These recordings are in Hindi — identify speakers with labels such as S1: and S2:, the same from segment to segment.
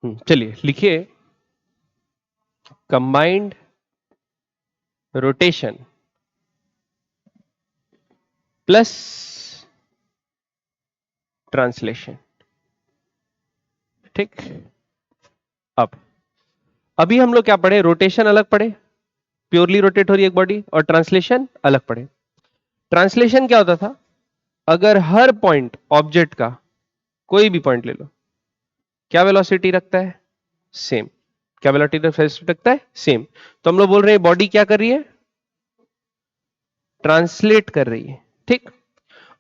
S1: चलिए लिखिए कंबाइंड रोटेशन प्लस ट्रांसलेशन। ठीक, अब अभी हम लोग क्या पढ़े, रोटेशन अलग पढ़े, प्योरली रोटेट हो रही है एक बॉडी, और ट्रांसलेशन अलग पढ़े। ट्रांसलेशन क्या होता था, अगर हर पॉइंट ऑब्जेक्ट का, कोई भी पॉइंट ले लो, क्या वेलोसिटी रखता है, सेम। क्या वेलोसिटी रखता है, सेम। तो हम लोग बोल रहे हैं बॉडी क्या कर रही है, ट्रांसलेट कर रही है। ठीक,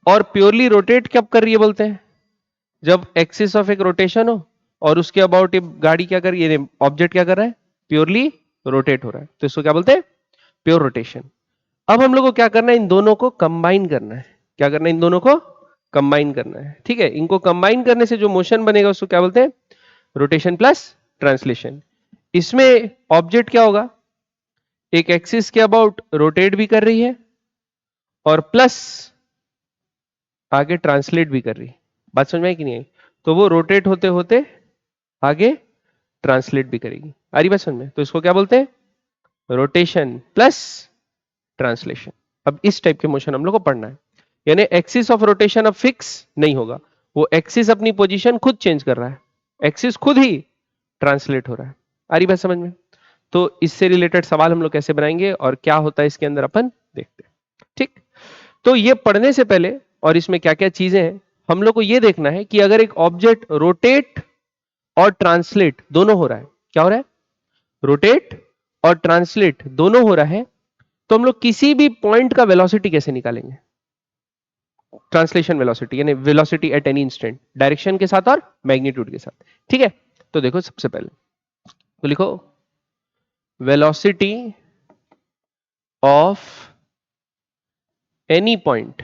S1: और प्योरली रोटेट कब कर रही है बोलते हैं, जब एक्सिस ऑफ एक रोटेशन हो और उसके अबाउट ये गाड़ी क्या कर रही है, ऑब्जेक्ट क्या कर रहा है, प्योरली रोटेट हो रहा है, तो इसको क्या बोलते हैं, प्योर रोटेशन। अब हम लोग को क्या करना है, इन दोनों को कंबाइन करना है। क्या करना है, इन दोनों को कंबाइन करना है। ठीक है, इनको कंबाइन करने से जो मोशन बनेगा उसको क्या बोलते हैं, रोटेशन प्लस ट्रांसलेशन। इसमें ऑब्जेक्ट क्या होगा, एक एक्सिस के अबाउट रोटेट भी कर रही है और प्लस आगे ट्रांसलेट भी कर रही है। बात समझ में आई कि नहीं आई, तो वो रोटेट होते होते आगे ट्रांसलेट भी करेगी। आ रही बात समझ में, तो इसको क्या बोलते हैं, रोटेशन प्लस ट्रांसलेशन। अब इस टाइप के मोशन हम लोग को पढ़ना है, यानी एक्सिस ऑफ रोटेशन अब फिक्स नहीं होगा, वो एक्सिस अपनी पोजीशन खुद चेंज कर रहा है, एक्सिस खुद ही ट्रांसलेट हो रहा है। आ रही बात समझ में, तो इससे रिलेटेड सवाल हम लोग कैसे बनाएंगे और क्या होता है इसके अंदर अपन देखते हैं। ठीक, तो ये पढ़ने से पहले और इसमें क्या क्या चीजें हैं, हम लोग को ये देखना है कि अगर एक ऑब्जेक्ट रोटेट और ट्रांसलेट दोनों हो रहा है, क्या हो रहा है, रोटेट और ट्रांसलेट दोनों हो रहा है, तो हम लोग किसी भी पॉइंट का वेलोसिटी कैसे निकालेंगे, ट्रांसलेशन वेलोसिटी यानी velocity at any instant, direction के साथ और मैग्नीट्यूड के साथ। ठीक है, तो देखो सबसे पहले तो लिखो velocity of any point,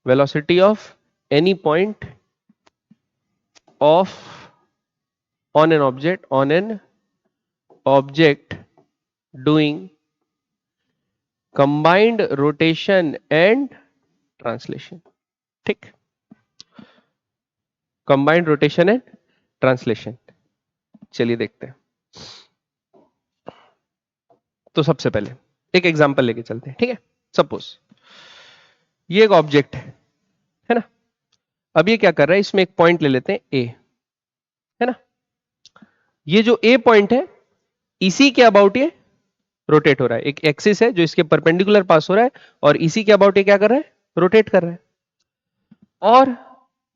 S1: velocity of any point of on an object doing combined rotation and translation। ठीक, कंबाइंड रोटेशन एंड ट्रांसलेशन, चलिए देखते हैं। तो सबसे पहले एक एग्जांपल लेके चलते हैं। ठीक है, सपोज ये एक ऑब्जेक्ट है ना, अब ये क्या कर रहा है, इसमें एक पॉइंट ले लेते हैं ए, है ना। ये जो ए पॉइंट है इसी के अबाउट ये रोटेट हो रहा है, एक एक्सिस है जो इसके परपेंडिकुलर पास हो रहा है और इसी के अबाउट ये क्या कर रहा है, रोटेट कर रहा है। और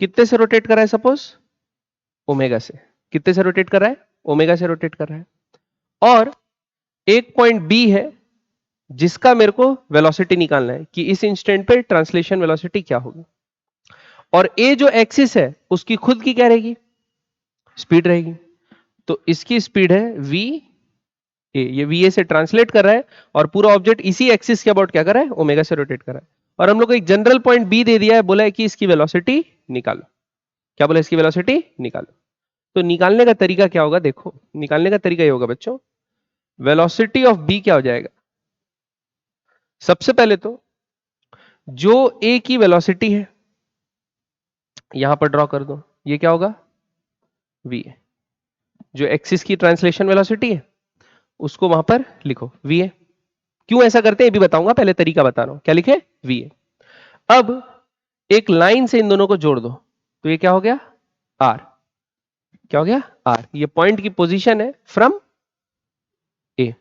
S1: कितने से रोटेट कर रहा है, सपोज ओमेगा से। कितने से रोटेट कर रहा है, ओमेगा से रोटेट कर रहा है। और एक पॉइंट बी है जिसका मेरे को वेलोसिटी निकालना है कि इस इंस्टेंट पे ट्रांसलेशन वेलोसिटी क्या होगी। और ए जो एक्सिस है उसकी खुद की क्या रहेगी, स्पीड रहेगी। तो इसकी स्पीड है वी ए, ये वी ए से ट्रांसलेट कर रहा है और पूरा ऑब्जेक्ट इसी एक्सिस के अबाउट क्या कर रहा है, ओमेगा से रोटेट कर रहा है। और हम लोग को एक जनरल पॉइंट बी दे दिया है, बोला है कि इसकी वेलोसिटी निकालो। क्या बोला, इसकी वेलोसिटी निकालो। तो निकालने का तरीका क्या होगा, देखो निकालने का तरीका ये होगा बच्चों, वेलोसिटी ऑफ बी क्या हो जाएगा, सबसे पहले तो जो ए की वेलोसिटी है यहां पर ड्रॉ कर दो, ये क्या होगा, वी ए। जो एक्सिस की ट्रांसलेशन वेलोसिटी है उसको वहां पर लिखो वी ए। क्यों ऐसा करते हैं ये भी बताऊंगा, पहले तरीका बता रहा हूं। क्या लिखे, वी ए। अब एक लाइन से इन दोनों को जोड़ दो, तो ये क्या हो गया, आर। क्या हो गया, आर। ये पॉइंट की पोजीशन है फ्रॉम ए।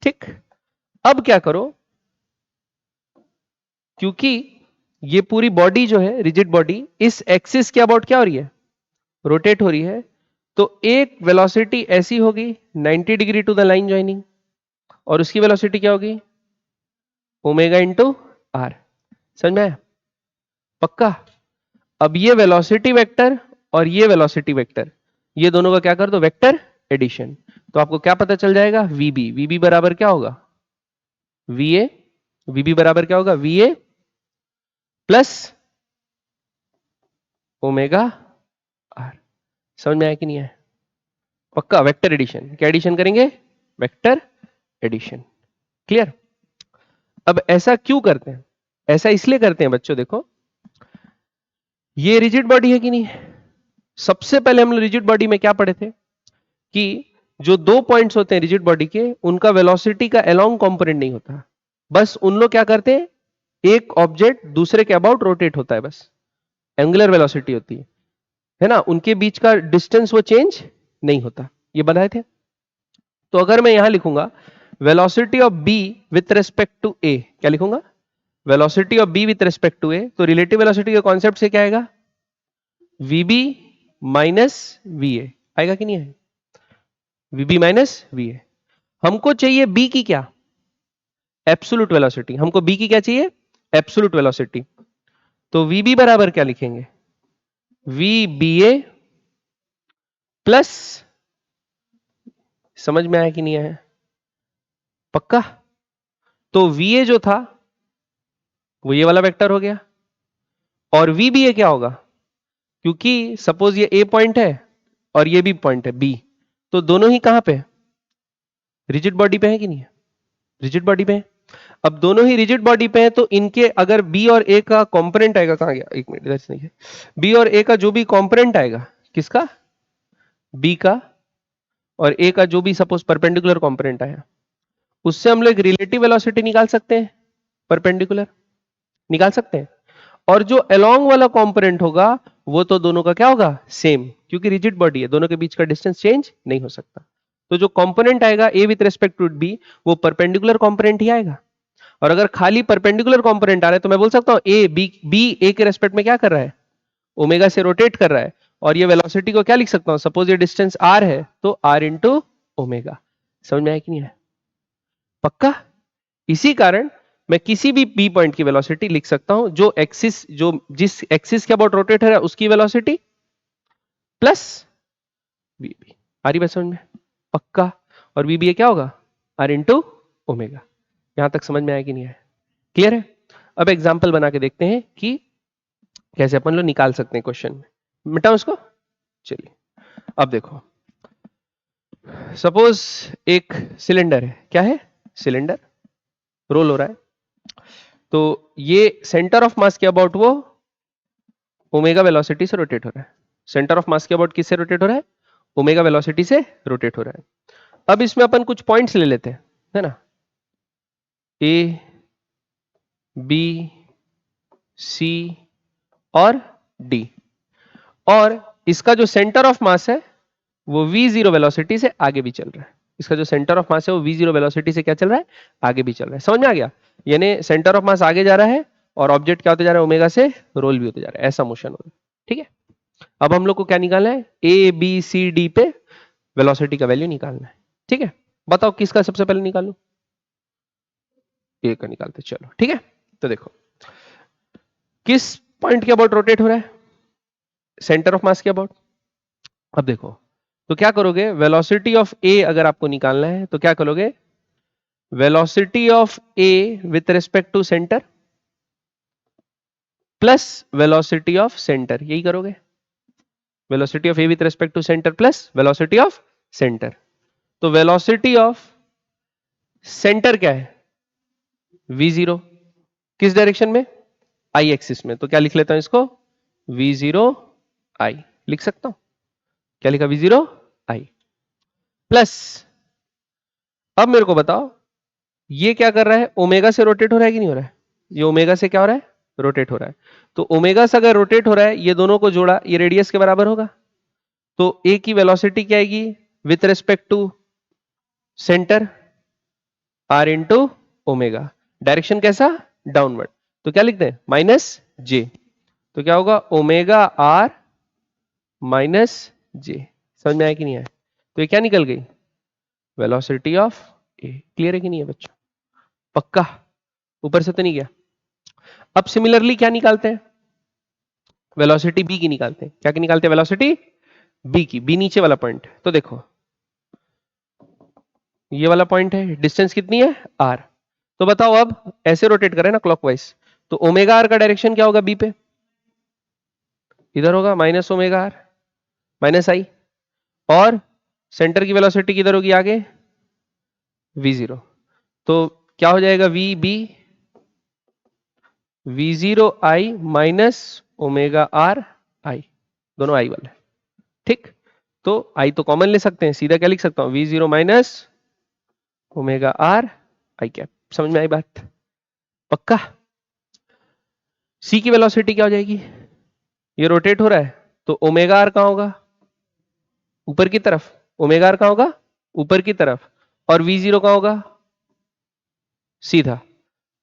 S1: ठीक, अब क्या करो, क्योंकि ये पूरी बॉडी जो है रिजिड बॉडी इस एक्सिस के अबाउट क्या हो रही है, रोटेट हो रही है, तो एक वेलोसिटी ऐसी होगी 90 degree to the line joining और उसकी वेलोसिटी क्या होगी, ओमेगा इंटू आर। समझ में आया, पक्का। अब ये वेलोसिटी वेक्टर और ये वेलोसिटी वेक्टर, ये दोनों का क्या कर दो, वेक्टर एडिशन। तो आपको क्या पता चल जाएगा, वीबी। वीबी बराबर क्या होगा, वी ए। वीबी बराबर क्या होगा, V A plus omega R. समझ में आया कि नहीं आया, पक्का। वेक्टर एडिशन, क्या एडिशन करेंगे, वेक्टर एडिशन। क्लियर। अब ऐसा क्यों करते हैं, ऐसा इसलिए करते हैं बच्चों, देखो ये रिजिड बॉडी है कि नहीं है, सबसे पहले हम लोग रिजिड बॉडी में क्या पढ़े थे कि जो दो पॉइंट्स होते हैं रिजिड बॉडी के, उनका वेलोसिटी का अलोंग कंपोनेंट नहीं होता, बस उन लोग क्या करते हैं, एक ऑब्जेक्ट दूसरे के अबाउट रोटेट होता है, बस एंगुलर वेलोसिटी होती है ना, उनके बीच का डिस्टेंस वो चेंज नहीं होता, ये बनाए थे। तो अगर मैं यहां लिखूंगा velocity of B with respect to A, क्या लिखूंगा, velocity of B with respect to A, तो रिलेटिव वेलोसिटी के कॉन्सेप्ट से क्या आएगा, वीबी माइनस वी ए आएगा कि नहीं आएगा, वीबी माइनस वी ए। हमको चाहिए बी की क्या, एब्सोल्यूट वेलोसिटी, हमको बी की क्या चाहिए, एब्सोल्यूट वेलोसिटी। तो वीबी बराबर क्या लिखेंगे, वी बी ए प्लस, समझ में आया कि नहीं आया, पक्का। तो वी ए जो था वो ये वाला वेक्टर हो गया, और वी बी ए क्या होगा, क्योंकि सपोज ये ए पॉइंट है और ये भी पॉइंट है बी, तो दोनों ही कहां पे, रिजिड बॉडी पे है कि नहीं है, रिजिड बॉडी पे है। अब दोनों ही रिजिड बॉडी पे है, तो इनके अगर बी और ए का कंपोनेंट आएगा, कहां गया, एक मिनट, इधर से नहीं है, बी और ए का जो भी कंपोनेंट आएगा, किसका, बी का, और ए का जो भी सपोज परपेंडिकुलर कंपोनेंट आया, उससे हम लोग रिलेटिव वेलोसिटी निकाल सकते हैं, परपेंडिकुलर निकाल सकते हैं, और जो अलोंग वाला कंपोनेंट होगा वो तो दोनों का क्या होगा, सेम, क्योंकि रिजिड बॉडी है, दोनों के बीच का डिस्टेंस चेंज नहीं हो सकता। तो जो कंपोनेंट आएगा ए विथ रिस्पेक्ट टू बी, वो परपेंडिकुलर कंपोनेंट ही आएगा। और अगर खाली परपेंडिकुलर कंपोनेंट आ रहा है तो मैं बोल सकता हूं ए बी, बी ए के रेस्पेक्ट में क्या कर रहा है, ओमेगा से रोटेट कर रहा है, और ये वेलोसिटी को क्या लिख सकता हूं, सपोज ये डिस्टेंस आर है तो आर इंटू ओमेगा। समझ में आया कि नहीं है, पक्का। इसी कारण मैं किसी भी बी पॉइंट की वेलोसिटी लिख सकता हूं, जो एक्सिस, जो जिस एक्सिस के अबाउट रोटेट है उसकी वेलोसिटी प्लस वी बी, आ रही बात समझ में, पक्का। और वी बी क्या होगा, आर इंटू ओमेगा। यहां तक समझ में आया कि नहीं आया, क्लियर है। अब एग्जांपल बना के देखते हैं कि कैसे अपन लोग निकाल सकते हैं क्वेश्चन में, मिटाओ उसको, चलिए। अब देखो, सपोज एक सिलेंडर है, क्या है, सिलेंडर रोल हो रहा है, तो ये सेंटर ऑफ मास के अबाउट वो ओमेगा वेलोसिटी से रोटेट हो रहा है, सेंटर ऑफ मास के अबाउट किससे रोटेट हो रहा है, ओमेगा वेलोसिटी से रोटेट हो रहा है। अब इसमें अपन कुछ पॉइंट्स ले लेते हैं, है ना, ए बी सी और डी, और इसका जो सेंटर ऑफ मास है वो v0 वेलोसिटी से आगे भी चल रहा है, इसका जो सेंटर ऑफ मास है वो v0 वेलोसिटी से क्या चल रहा है, आगे भी चल रहा है। समझ में आ गया, यानी सेंटर ऑफ मास आगे जा रहा है और ऑब्जेक्ट क्या होते जा रहा है, ओमेगा से रोल भी होते जा रहा है, ऐसा मोशन हो रहा है, ठीक है। अब हम लोग को क्या निकालना है, ए बी सी डी पे वेलोसिटी का वैल्यू निकालना है, ठीक है। बताओ किसका सबसे पहले निकालूं, ए का निकालते चलो, ठीक है। तो देखो किस पॉइंट के अबाउट रोटेट हो रहा है, सेंटर ऑफ मास के अबाउट। अब देखो तो क्या करोगे, वेलोसिटी ऑफ ए अगर आपको निकालना है तो क्या करोगे, velocity of A with respect to centre plus velocity of centre, यही करोगे, velocity of A with respect to centre plus velocity of centre. तो वेलोसिटी ऑफ सेंटर क्या है, v0, किस डायरेक्शन में, आई एक्सिस में, तो क्या लिख लेता हूं इसको, v0 आई लिख सकता हूं, क्या लिखा, v0 आई प्लस, अब मेरे को बताओ ये क्या कर रहा है, ओमेगा से रोटेट हो रहा है कि नहीं हो रहा है, ये ओमेगा से क्या हो रहा है, रोटेट हो रहा है। तो ओमेगा से अगर रोटेट हो रहा है, ये दोनों को जोड़ा, ये रेडियस के बराबर होगा, तो ए की वेलोसिटी क्या आएगी with respect to centre, R into omega, direction कैसा, डाउनवर्ड, तो क्या लिखते हैं, माइनस जे, तो क्या होगा, ओमेगा आर माइनस जे। समझ में आया कि नहीं आया, तो ये क्या निकल गई, वेलोसिटी ऑफ ए। क्लियर है कि नहीं है बच्चों, पक्का, ऊपर से तो नहीं गया। अब सिमिलरली क्या निकालते हैं, वेलोसिटी बी की निकालते हैं, क्या की निकालते हैं, वेलोसिटी बी की, बी नीचे वाला पॉइंट। तो देखो ये वाला पॉइंट है, डिस्टेंस कितनी है, आर। तो बताओ अब ऐसे रोटेट करें ना क्लॉकवाइज, तो ओमेगा आर का डायरेक्शन क्या होगा बी पे, इधर होगा, माइनस ओमेगा आर माइनस आई, और सेंटर की वेलोसिटी किधर होगी आगे, v0, तो क्या हो जाएगा, v0 I minus omega are आई, दोनों आई वाले, ठीक, तो आई तो कॉमन ले सकते हैं, सीधा क्या लिख सकता हूं, we zero minus omega are I cap. समझ में आई बात? पक्का? सी की वेलोसिटी क्या हो जाएगी, ये रोटेट हो रहा है तो ओमेगा आर कहां होगा, ऊपर की तरफ। ओमेगा आर कहां होगा, ऊपर की तरफ। और वी जीरो कहां होगा, सीधा।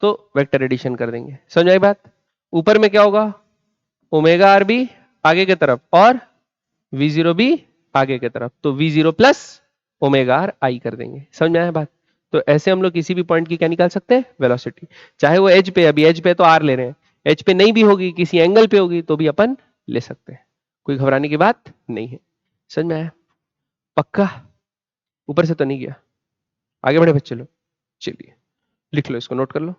S1: तो वेक्टर एडिशन कर देंगे। समझ में आई बात? ऊपर में क्या होगा, ओमेगा आर भी आगे की तरफ और वी जीरो भी आगे की तरफ, तो we zero plus omega are आई कर देंगे। समझ में आया बात? तो ऐसे हम लोग किसी भी पॉइंट की क्या निकाल सकते हैं, वेलोसिटी। चाहे वो एज पे, अभी एज पे तो आर ले रहे हैं, एज पे नहीं भी होगी, किसी एंगल पे होगी तो भी अपन ले सकते हैं, कोई घबराने की बात नहीं है। समझ में आया? पक्का? ऊपर से तो नहीं गया? आगे बढ़े बच्चे लोग? चलिए लिख लो, इसको नोट कर लो।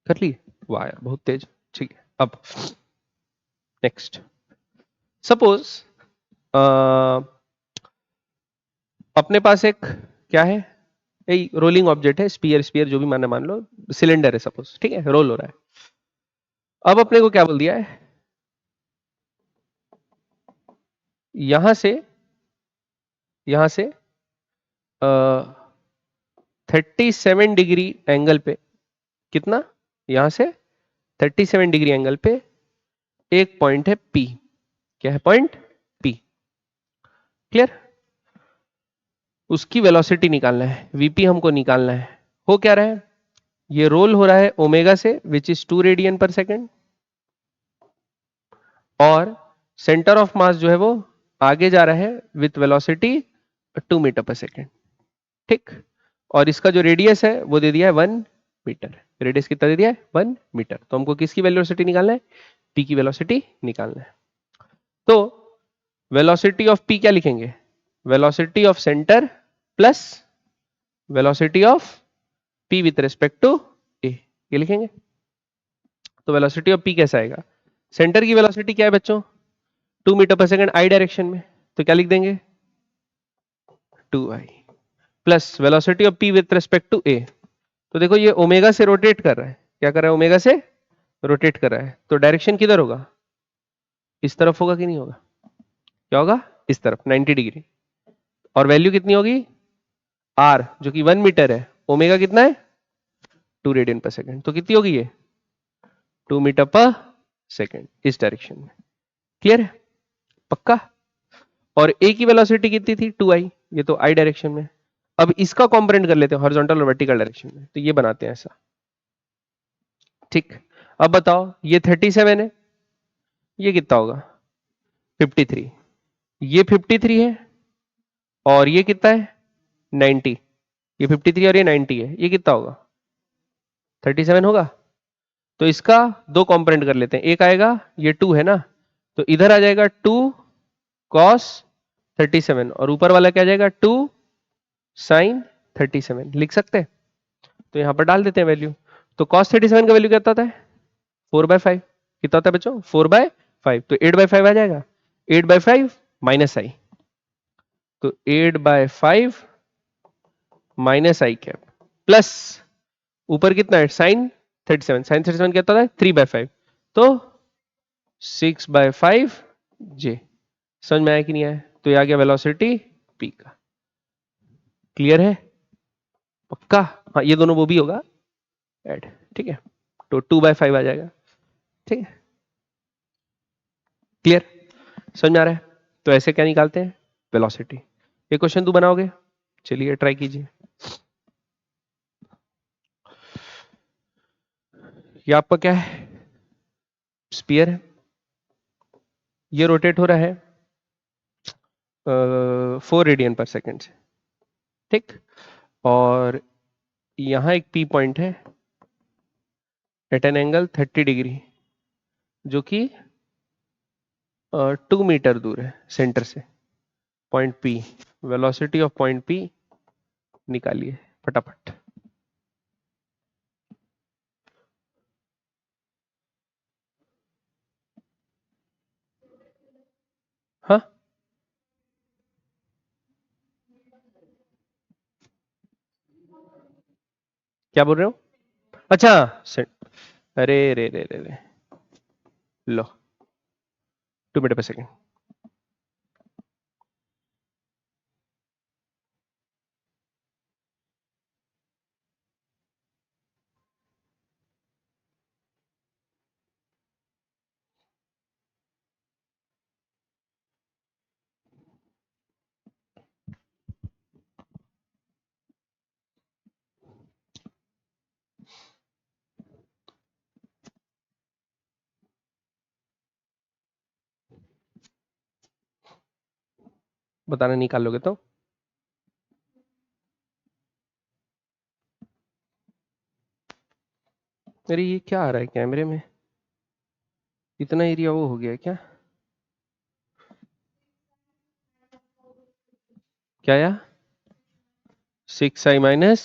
S1: कर लिए? वाह यार बहुत तेज। ठीक है, अब नेक्स्ट सपोज अपने पास एक क्या है, रोलिंग ऑब्जेक्ट है, स्पीयर, स्पीयर जो भी मानना मान लो, सिलेंडर है सपोज, ठीक है, रोल हो रहा है। अब अपने को क्या बोल दिया है, यहां से 37 डिग्री एंगल पे, कितना, यहां से 37 डिग्री एंगल पे एक पॉइंट है P। क्या है पॉइंट P? क्लियर? उसकी वेलोसिटी निकालना है, वीपी हमको निकालना है। हो क्या रहा है, ये रोल हो रहा है ओमेगा से विच इज 2 रेडियन पर सेकेंड, और सेंटर ऑफ मास जो है वो आगे जा रहा है विथ वेलोसिटी 2 मीटर पर सेकेंड। ठीक, और इसका जो रेडियस है वो दे दिया है 1 मीटर। रेडियस कितना दे दिया है, 1 मीटर। तो हमको किसकी वेलोसिटी निकालना है, पी की वेलोसिटी निकालना है। तो वेलोसिटी ऑफ पी क्या लिखेंगे, velocity of centre plus velocity of P with respect to A, ये लिखेंगे। तो वेलोसिटी ऑफ पी कैसा आएगा, सेंटर की वेलोसिटी क्या है बच्चों, 2 मीटर पर सेकंड आई डायरेक्शन में, तो क्या लिख देंगे 2i plus velocity of P with respect to A. तो देखो ये ओमेगा से रोटेट कर रहा है, क्या कर रहा है, ओमेगा से रोटेट कर रहा है, तो डायरेक्शन किधर होगा, इस तरफ होगा कि नहीं होगा, क्या होगा, इस तरफ 90 डिग्री। और वैल्यू कितनी होगी, आर जो कि 1 मीटर है, ओमेगा कितना है 2 रेडियन पर सेकंड, तो कितनी होगी ये 2 मीटर पर सेकंड इस डायरेक्शन में। क्लियर है? पक्का? और ए की वेलोसिटी कितनी थी 2i, ये तो आई डायरेक्शन में। अब इसका कॉम्पोनेंट कर लेते हैं हॉरिजॉन्टल और वर्टिकल डायरेक्शन में, तो ये बनाते हैं ऐसा। ठीक, अब बताओ ये 37 है, ये कितना होगा 53, ये 53 है और ये कितना है 90, ये 53 और ये 90 है, ये कितना होगा 37 होगा। तो इसका दो कंपोनेंट कर लेते हैं, एक आएगा ये 2 है ना, तो इधर आ जाएगा 2 cos 37 और ऊपर वाला क्या आ जाएगा 2 sin 37, लिख सकते हैं। तो यहां पर डाल देते हैं वैल्यू। तो cos 37 का वैल्यू कितना होता है 4/5, कितना होता है बच्चों 4/5, तो 8/5 आ जाएगा, 8/5 माइनस आई, तो 8/5 माइनस आई कैप प्लस ऊपर कितना है साइन 37, साइन 37 क्या होता है 3/5, तो 6/5 जे। समझ में आया कि नहीं आया? तो ये आ गया वेलोसिटी पी का। क्लियर है? पक्का? हाँ ये दोनों वो भी होगा ऐड, ठीक है, तो 2/5 आ जाएगा। ठीक है, क्लियर? समझ में आ रहा है? तो ऐसे क्या निकालते हैं वेलोसिटी। ये क्वेश्चन तू बनाओगे, चलिए ट्राई कीजिए। ये आपका क्या है, स्पीयर है, ये रोटेट हो रहा है 4 रेडियन पर सेकेंड से। ठीक, और यहां एक पी पॉइंट है एट एन एंगल 30 डिग्री जो कि 2 मीटर दूर है सेंटर से, point P. Velocity of point P निकालिए फटाफट। हाँ क्या बोल रहे हो, अच्छा अरे रे रे रे रे, लो 2 मीटर पर सेकेंड, बताना निकाल लोगे तो। अरे ये क्या आ रहा है कैमरे में, इतना एरिया वो हो गया है क्या? क्या या 6i माइनस,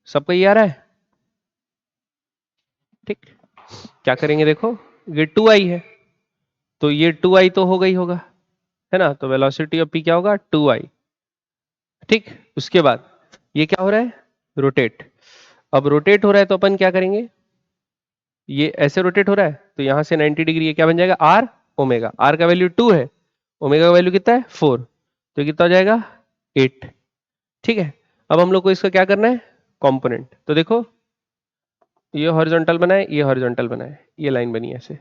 S1: सबका ये आ रहा है? ठीक, क्या करेंगे देखो, ये 2i है तो ये 2i तो होगा ही होगा, है ना, तो वेलोसिटी ऑफ p क्या होगा 2i। ठीक, उसके बाद ये क्या हो रहा है, रोटेट। अब रोटेट हो रहा है तो अपन क्या करेंगे, ये ऐसे रोटेट हो रहा है तो यहां से 90 डिग्री ये क्या बन जाएगा r ओमेगा, r का वैल्यू 2 है, ओमेगा का वैल्यू कितना है 4, तो कितना हो जाएगा 8। ठीक है, अब हम लोग को इसका क्या करना है, कंपोनेंट। तो देखो ये हॉरिजॉन्टल बनाए, ये हॉरिजॉन्टल बनाए, ये लाइन बनी है ऐसे,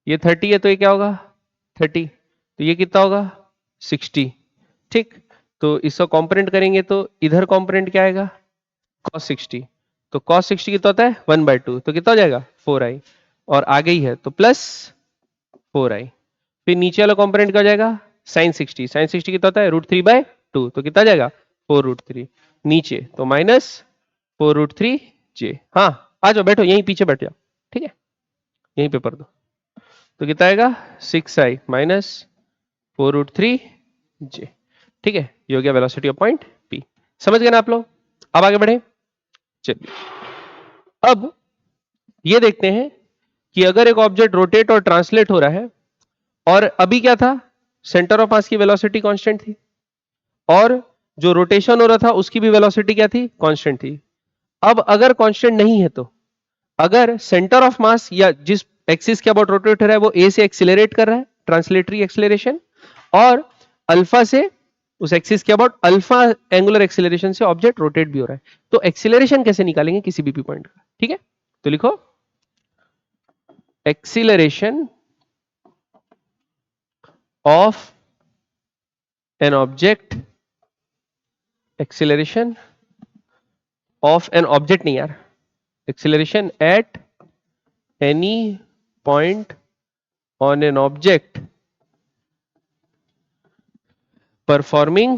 S1: ये 30 है तो ये क्या होगा 30, तो ये कितना होगा 60। ठीक, तो इसका कंपोनेंट करेंगे तो इधर कंपोनेंट क्या आएगा cos 60, तो cos 60 कितना होता है 1/2, तो कितना हो जाएगा 4i, और आगे ही है तो प्लस 4i। फिर नीचे वाला कंपोनेंट क्या हो जाएगा sin 60, sin 60 कितना होता है √3/2, तो कितना आ जाएगा 4√3, नीचे तो माइनस 4√3j। हाँ आ जाओ बैठो, यहीं पीछे बैठ जाओ, ठीक है यहीं पे पढ़ दो, तो कितना आएगा 6i माइनस 4√3j। ठीक है, ये हो गया वेलोसिटी ऑफ पॉइंट P। समझ गए ना आप लोग? अब आगे बढ़े, चलिए अब ये देखते हैं कि अगर एक ऑब्जेक्ट रोटेट और ट्रांसलेट हो रहा है, और अभी क्या था, सेंटर ऑफ मास की वेलोसिटी कांस्टेंट थी, और जो रोटेशन हो रहा था उसकी भी वेलोसिटी क्या थी कांस्टेंट थी। अब अगर कांस्टेंट नहीं है तो, अगर सेंटर ऑफ मास या जिस एक्सिस के अबाउट रोटेट हो रहा है वो ए से एक्सिलरेट कर रहा है, ट्रांसलेटरी एक्सिलरेशन, और अल्फा से उस एक्सिस के अबाउट अल्फा एंगुलर एक्सिलरेशन से ऑब्जेक्ट रोटेट भी हो रहा है, तो एक्सिलरेशन कैसे निकालेंगे किसी भी पॉइंट का। ठीक है, तो लिखो acceleration of an object, acceleration of an object नहीं यार, acceleration at any point on an object performing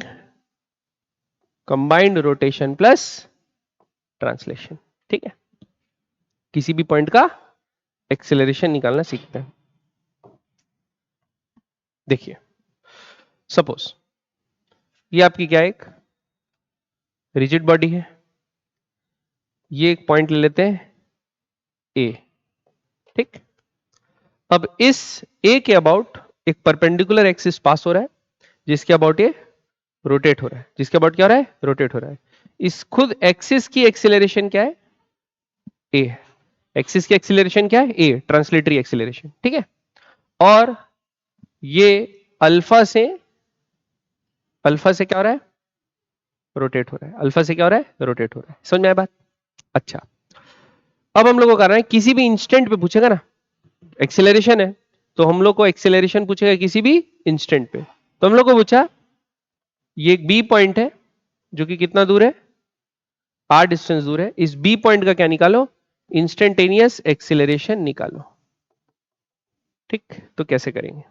S1: combined rotation plus translation। ठीक है, किसी भी पॉइंट का एक्सेलरेशन निकालना सीखते हैं। देखिए सपोज ये आपकी क्या एक रिजिड बॉडी है, ये एक पॉइंट ले लेते हैं ए। ठीक, अब इस ए के अबाउट एक परपेंडिकुलर एक्सिस पास हो रहा है जिसके अबाउट ये रोटेट हो रहा है, जिसके अबाउट क्या हो रहा है रोटेट हो रहा है। इस खुद एक्सिस की एक्सिलरेशन क्या है ए, एक्सिस की एक्सिलरेशन क्या है ए, ट्रांसलेटरी एक्सिलरेशन। ठीक है, और ये अल्फा से क्या हो रहा है रोटेट हो रहा है, अल्फा से क्या हो रहा है रोटेट हो रहा है। समझ में आया बात? अच्छा, अब हम लोग को करना है किसी भी इंस्टेंट पे पूछेगा ना, एक्सेलरेशन है तो हम लोग को एक्सेलरेशन पूछेगा किसी भी इंस्टेंट पे, तो हम लोग को पूछा ये एक बी पॉइंट है जो कि कितना दूर है r डिस्टेंस दूर है, इस बी पॉइंट का क्या निकालो इंस्टेंटेनियस एक्सेलरेशन निकालो। ठीक, तो कैसे करेंगे,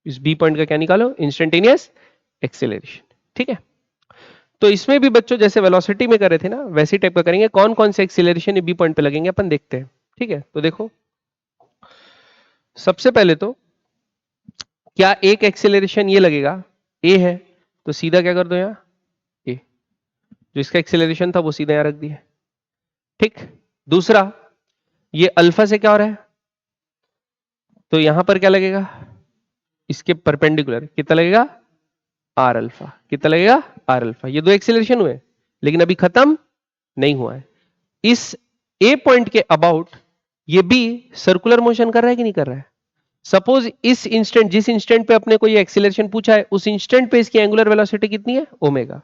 S1: इस बी पॉइंट का क्या निकालो इंस्टेंटेनियस एक्सेलरेशन। ठीक है, तो इसमें भी बच्चों जैसे वेलोसिटी में कर रहे थे ना वैसी टाइप का करेंगे, कौन कौन से एक्सेलरेशन बी पॉइंट पे लगेंगे अपन देखते हैं। ठीक है, तो देखो सबसे पहले तो क्या एक एक्सेलरेशन ये लगेगा ए है तो सीधा क्या कर दो यहां ए, जो इसका एक्सेलरेशन था वो सीधा यहां रख दिया। ठीक, दूसरा ये अल्फा से क्या हो रहा है तो यहां पर क्या लगेगा इसके परपेंडिकुलर कितना लगेगा आर अल्फा, कितना लगेगा आर अल्फा। ये दो एक्सेलरेशन हुए लेकिन अभी खत्म नहीं हुआ है। इस ए पॉइंट के अबाउट ये बी सर्कुलर मोशन कर रहा है कि नहीं कर रहा है। सपोज इस इंस्टेंट, जिस इंस्टेंट पे अपने को ये एक्सीलरेशन पूछा है उस इंस्टेंट पे इसकी एंगुलर वेलोसिटी कितनी है ओमेगा,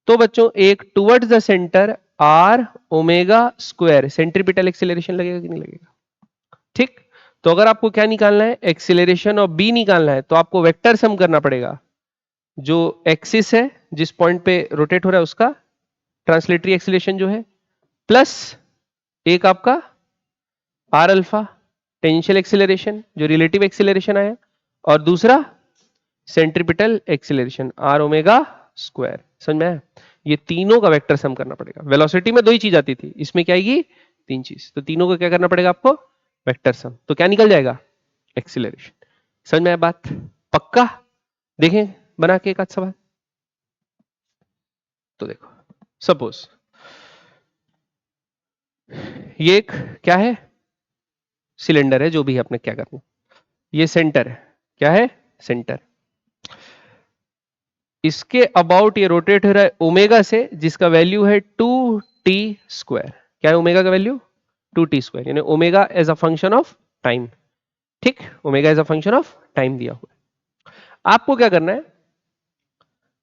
S1: तो बच्चों एक towards the centre R omega square centripetal acceleration लगेगा कि नहीं लगेगा। ठीक, तो अगर आपको क्या निकालना है एक्सीलरेशन ऑफ बी निकालना है तो आपको वेक्टर सम करना पड़ेगा, जो एक्सिस है जिस पॉइंट पे रोटेट हो रहा है उसका ट्रांसलेटरी एक्सीलरेशन जो है, प्लस एक आपका आर अल्फा टेंशियल एक्सीलरेशन जो रिलेटिव एक्सीलरेशन आया, और दूसरा centripetal acceleration R omega square. समझ में आया? ये तीनों का वेक्टर सम करना पड़ेगा। वेलोसिटी में दो ही चीज आती थी, इसमें क्या आएगी? तीन चीज। तो तीनों को क्या करना पड़ेगा आपको? Vector sum. तो क्या निकल जाएगा? एक्सीलरेशन। समझ में आया बात? पक्का? देखें बना के एक आध सवाल। तो देखो, सपोज ये एक क्या है? सिलेंडर है, जो भी है, अपने क्या करना, ये सेंटर है। क्या है? सेंटर। इसके अबाउट ये रोटेट हो रहा है ओमेगा से, जिसका वैल्यू है 2t²। क्या है ओमेगा का वैल्यू? 2t², यानी omega as a function of time. ठीक, omega as a function of time दिया हुआ है। आपको क्या करना है,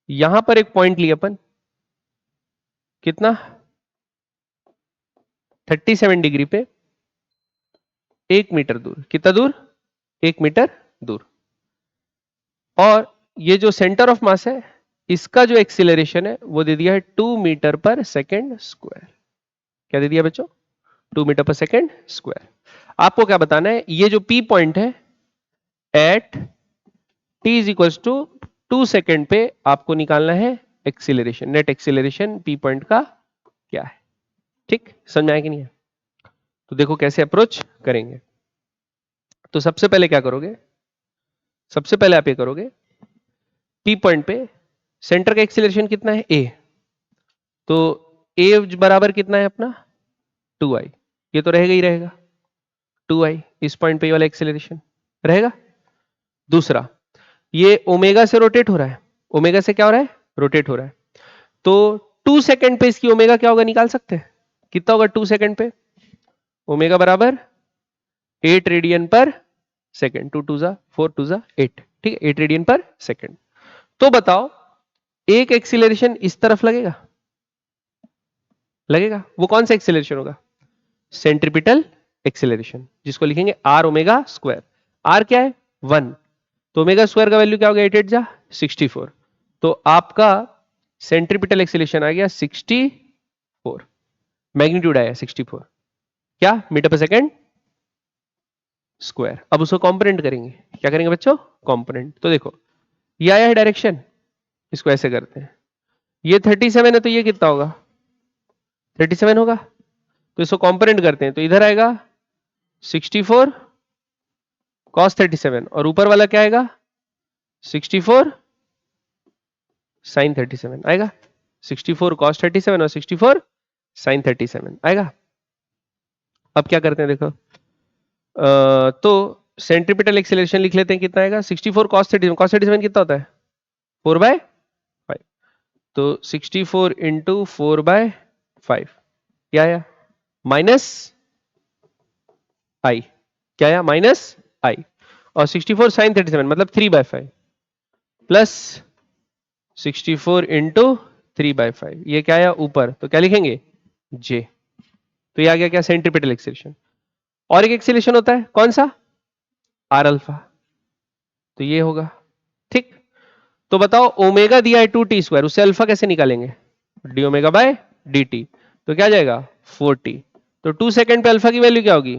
S1: यहां पर एक पॉइंट लिया अपन, कितना? 37 डिग्री पे 1 मीटर दूर। कितना दूर? 1 मीटर दूर। और ये जो सेंटर ऑफ मास है, इसका जो एक्सीलरेशन है वो दे दिया है 2 मीटर पर सेकेंड स्क्वायर। क्या दे दिया बच्चों? 2 मीटर पर सेकेंड स्क्वायर। आपको क्या बताना है, ये जो पी पॉइंट है at T is equal to 2 second पे आपको निकालना है acceleration, net acceleration P point का क्या है। ठीक, समझ में आया कि नहीं है? तो देखो कैसे अप्रोच करेंगे। तो सबसे पहले क्या करोगे, सबसे पहले आप ये करोगे, पी पॉइंट पे सेंटर का एक्सीलरेशन कितना है? ए। तो ए बराबर कितना है अपना? 2i। ये तो रहेगा ही रहेगा, 2i। इस पॉइंट पे वाला एक्सीलरेशन रहेगा। दूसरा, ये ओमेगा से रोटेट हो रहा है। ओमेगा से क्या हो रहा है? रोटेट हो रहा है। तो 2 सेकंड पे इसकी ओमेगा क्या होगा, निकाल सकते हैं? कितना होगा 2 सेकंड पे? ओमेगा बराबर 8 रेडियन पर सेकंड। 2 2 जा 4 2 जा 8। ठीक है, 8 रेडियन पर सेकंड। तो बताओ, एक एक्सीलरेशन इस तरफ लगेगा, लगेगा? वो कौन सा एक्सीलरेशन होगा? सेंट्रीपिटल एक्सीलरेशन, जिसको लिखेंगे आर ओमेगा स्क्वायर। आर क्या है? 1। तो ओमेगा स्क्वायर का वैल्यू क्या हो गया? 8 8 जा 64। तो आपका सेंट्रीपिटल एक्सीलरेशन आ गया 64, मैग्नीट्यूड आया 64। क्या? मीटर पर सेकेंड स्क्वायर। अब उसको कॉम्पोनेंट करेंगे। क्या करेंगे बच्चों? कॉम्पोनेंट। तो देखो, ये आया है डायरेक्शन, इसको ऐसे करते हैं। ये 37 है, तो ये कितना होगा? 37 होगा। तो इसको कॉम्पोनेंट करते हैं, तो इधर आएगा 64 cos 37, और ऊपर वाला क्या आएगा? 64 sin 37 आएगा। 64 cos 37 और 64 sin 37 आएगा। अब क्या करते हैं देखो, तो सेंट्रीपिटल एक्सीलरेशन लिख लेते हैं, कितना आएगा? 64 cos 37। cos 37 कितना होता है? 4/5। तो 64 इंटू 4/5 क्या आया? माइनस आई। क्या आया? माइनस आई। और 64 sin 37 मतलब 3/5 प्लस 64 इंटू 3/5, ये क्या आया ऊपर? तो क्या लिखेंगे? जे। तो ये आ गया क्या? Centripetal acceleration. और एक एक्सीलरेशन होता है, कौन सा? R alpha. तो ये होगा। ठीक, तो बताओ, ओमेगा दिया है 2t², उससे अल्फा कैसे निकालेंगे? D omega by D T. तो क्या जाएगा? 4t। तो 2 सेकंड पे अल्फा की वैल्यू क्या होगी?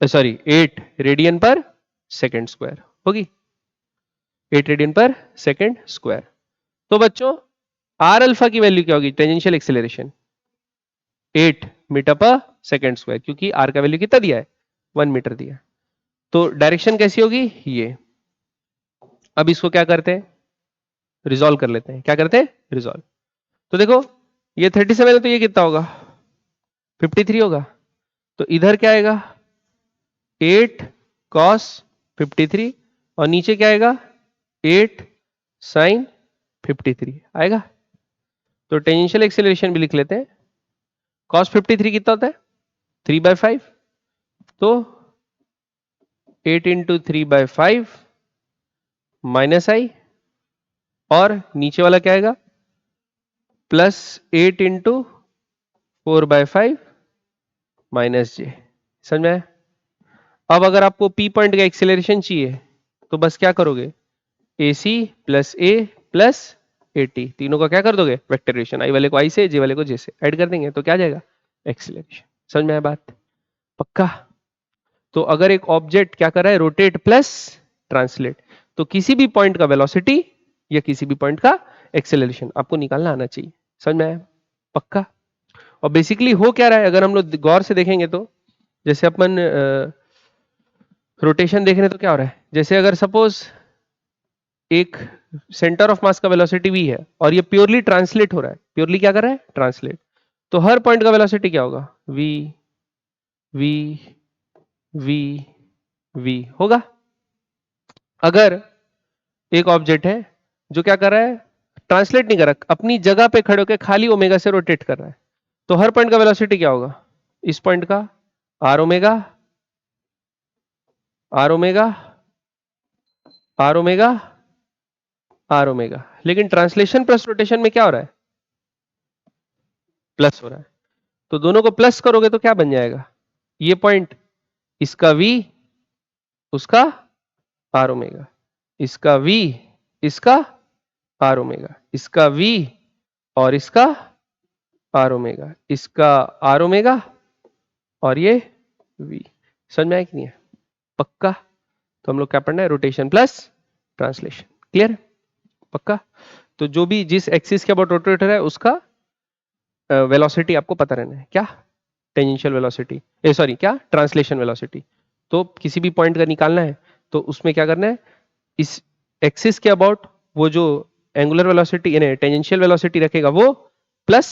S1: सॉरी, 8 रेडियन पर सेकंड स्क्वायर होगी। 8 रेडियन पर सेकंड स्क्वायर। तो बच्चों, आर अल्फा की वैल्यू क्या होगी? टेंजेंशियल एक्सीलरेशन 8 मीटर पर सेकंड स्क्वायर, क्योंकि आर का वैल्यू कितना दिया है? 1 मीटर दिया है। तो डायरेक्शन कैसी होगी? ये। अब इसको क्या करते हैं? रिजॉल्व कर लेते हैं। क्या करते हैं? रिजॉल्व। तो देखो, ये 37 है, तो ये कितना होगा? 53 होगा। तो इधर क्या आएगा? 8 cos 53, और नीचे क्या आएगा? 8 sin 53 आएगा। तो टेंजेंशियल एक्सीलरेशन भी लिख लेते हैं। cos 53 कितना होता है? 3/5। तो 8 इंटू 3/5 माइनस आई, और नीचे वाला क्या आएगा? प्लस 8 इंटू 4/5 माइनस जे। समझ में आया? अब अगर आपको पी पॉइंट का एक्सीलरेशन चाहिए, तो बस क्या करोगे? A C plus A plus A T, तीनों का क्या कर दोगे? वेक्टरेशन। आई वाले को आई से, जे वाले को जे से ऐड कर देंगे, तो क्या जाएगा? एक्सीलरेशन। समझ में आया बात? पक्का? तो अगर एक ऑब्जेक्ट क्या कर रहा है? Rotate plus translate. तो किसी भी पॉइंट का वेलोसिटी या किसी भी पॉइंट का एक्सेलरेशन आपको निकालना आना चाहिए। समझ में आया? पक्का? और बेसिकली हो क्या रहा है अगर हम लोग गौर से देखेंगे तो, जैसे अपन रोटेशन देख रहे हैं तो क्या हो रहा है, जैसे अगर सपोज एक सेंटर ऑफ मास का वेलोसिटी v है और ये प्योरली ट्रांसलेट हो रहा है, प्योरली क्या कर रहा है, ट्रांसलेट, तो हर पॉइंट का वेलोसिटी क्या होगा, v v v v होगा। अगर एक ऑब्जेक्ट है जो क्या कर रहा है, ट्रांसलेट नहीं कर रहा, अपनी जगह पे खड़े होकर खाली ओमेगा से रोटेट कर रहा है, तो हर पॉइंट का वेलोसिटी क्या होगा, इस पॉइंट का R omega, R omega, R omega, R omega. लेकिन ट्रांसलेशन प्लस रोटेशन में क्या हो रहा है, प्लस हो रहा है। तो दोनों को प्लस करोगे तो क्या बन जाएगा, ये पॉइंट इसका v उसका आर ओमेगा, इसका v इसका आर ओमेगा, इसका v और इसका आर ओमेगा, इसका आर ओमेगा और ये v। समझ में आया कि नहीं है? पक्का? तो हम लोग क्या पढ़ना है, रोटेशन प्लस ट्रांसलेशन। क्लियर? पक्का? तो जो भी जिस एक्सिस के अबाउट रोटेट है उसका वेलोसिटी आपको पता रहना है, क्या टेंजेंशियल वेलोसिटी, सॉरी क्या ट्रांसलेशन वेलोसिटी। तो किसी भी पॉइंट का निकालना है तो उसमें क्या करना है, इस एक्सिस के अबाउट वो जो एंगुलर वेलोसिटी यानी टेंजेंशियल वेलोसिटी रखेगा वो प्लस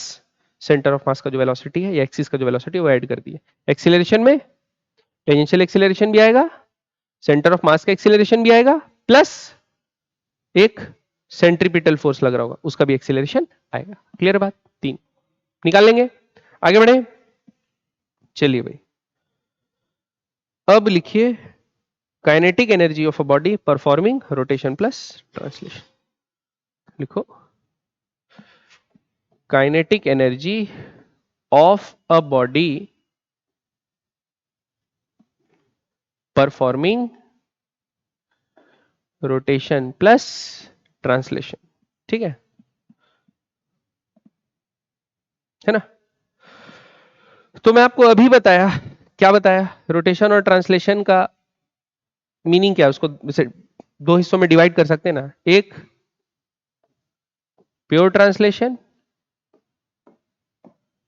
S1: सेंटर ऑफ मास का जो वेलोसिटी है या एक्सिस का जो वेलोसिटी वो ऐड कर दिए। एक्सीलरेशन में टेंजेंशियल एक्सीलरेशन भी आएगा, सेंटर ऑफ मास का एक्सीलरेशन भी आएगा, प्लस एक सेंट्रीपिटल फोर्स लग रहा होगा उसका भी एक्सीलरेशन आएगा। क्लियर बात? तीन निकाल लेंगे। आगे बढ़े, चलिए भाई अब लिखिए kinetic energy of a body performing rotation plus translation. लिखो kinetic energy of a body performing rotation plus translation. ठीक है ना? तो मैं आपको अभी बताया, क्या बताया, रोटेशन और ट्रांसलेशन का मीनिंग क्या है, उसको दो हिस्सों में डिवाइड कर सकते हैं ना, एक प्योर ट्रांसलेशन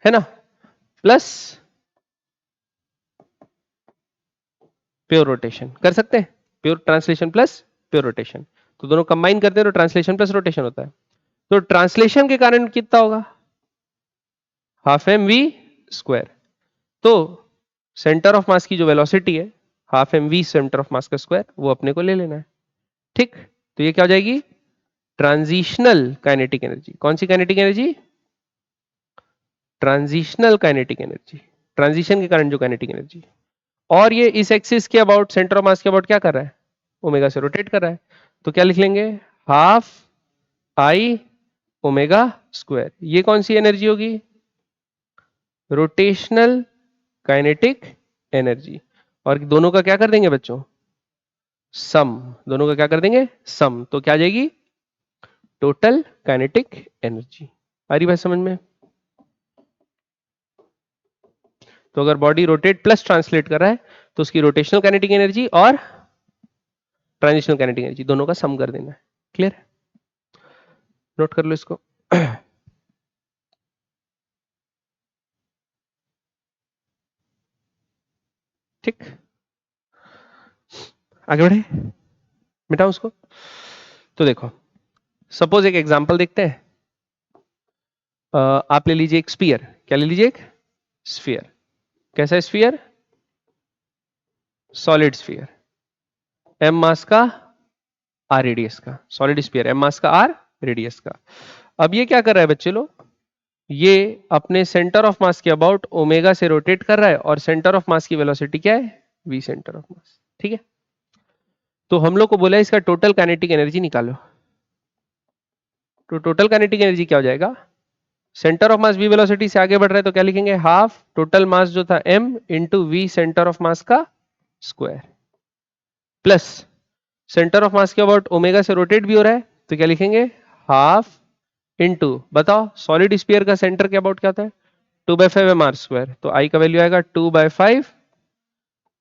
S1: है ना, प्लस प्योर रोटेशन कर सकते हैं, pure translation plus pure rotation. तो दोनों कंबाइन करते हैं तो ट्रांसलेशन प्लस रोटेशन होता है। तो ट्रांसलेशन के कारण कितना होगा, हाफ एम वी स्क्वायर। तो सेंटर ऑफ मास की जो वेलोसिटी है half M V centre of mass का स्क्वायर, वो अपने को ले लेना है। ठीक, तो ये क्या हो जाएगी, ट्रांजिशनल काइनेटिक एनर्जी। कौन सी kinetic energy, transitional kinetic energy, transition के कारण जो काइनेटिक एनर्जी। और ये इस एक्सिस के अबाउट सेंटर ऑफ मास के अबाउट क्या कर रहा है, ओमेगा से रोटेट कर रहा है। तो क्या लिख लेंगे, हाफ आई ओमेगा स्क्वायर। ये कौन सी एनर्जी होगी, रोटेशनल काइनेटिक एनर्जी। और दोनों का क्या कर देंगे बच्चों, सम, दोनों का क्या कर देंगे, सम। तो क्या आ जाएगी, टोटल काइनेटिक एनर्जी। आ रही बात समझ में? तो अगर बॉडी रोटेट प्लस ट्रांसलेट कर रहा है तो उसकी रोटेशनल काइनेटिक एनर्जी और ट्रांजिशनल काइनेटिक एनर्जी दोनों का सम कर देना है। क्लियर? नोट कर लो इसको। ठीक, आगे बढ़े, मिटाओ उसको। तो देखो सपोज एक एग्जांपल देखते हैं। आप ले लीजिए एक स्फीयर, क्या ले लीजिए, एक स्फीयर। कैसा स्फीयर, सॉलिड स्फीयर, एम मास का आर रेडियस का, सॉलिड स्फीयर एम मास का आर रेडियस का। अब ये क्या कर रहा है बच्चे लोग, ये अपने सेंटर ऑफ मास के अबाउट ओमेगा से रोटेट कर रहा है और सेंटर ऑफ मास की वेलोसिटी क्या है, वी सेंटर ऑफ मास। ठीक है, तो हम लोग को बोला इसका टोटल काइनेटिक एनर्जी निकालो। तो टोटल काइनेटिक एनर्जी क्या हो जाएगा, centre of mass V velocity से आगे बढ़ रहा है तो क्या लिखेंगे, हाफ टोटल मास जो था m into V centre of mass का square, plus centre of mass के अबाउट ओमेगा से रोटेट भी हो रहा है तो क्या लिखेंगे, हाफ इंटू, बताओ सॉलिड स्फीयर का सेंटर के अबाउट क्या होता है, 2/5 एम आर स्क्वायर। तो आई का वैल्यू आएगा 2/5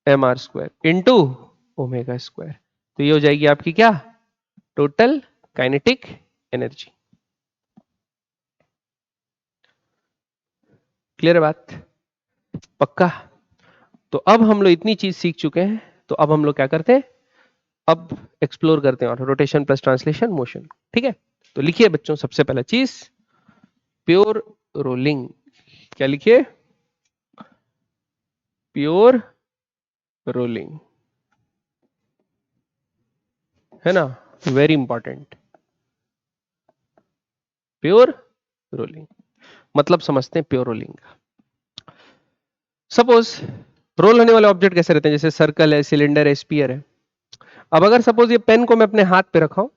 S1: M R square into omega square. तो ये हो जाएगी आपकी क्या, टोटल काइनेटिक एनर्जी। क्लियर है बात, पक्का। तो अब हम लोग इतनी चीज सीख चुके हैं, तो अब हम लोग क्या करते हैं, अब एक्सप्लोर करते हैं और रोटेशन प्लस ट्रांसलेशन मोशन। ठीक है, तो लिखिए बच्चों सबसे पहला चीज प्योर रोलिंग। क्या लिखिए, प्योर रोलिंग, है ना, वेरी इंपॉर्टेंट। प्योर रोलिंग मतलब समझते हैं प्योर रोलिंग का। सपोज रोल होने वाले ऑब्जेक्ट कैसे रहते हैं, जैसे सर्कल है, सिलेंडर है, स्पीयर है। अब अगर सपोज ये पेन को मैं अपने हाथ पे रखा हूं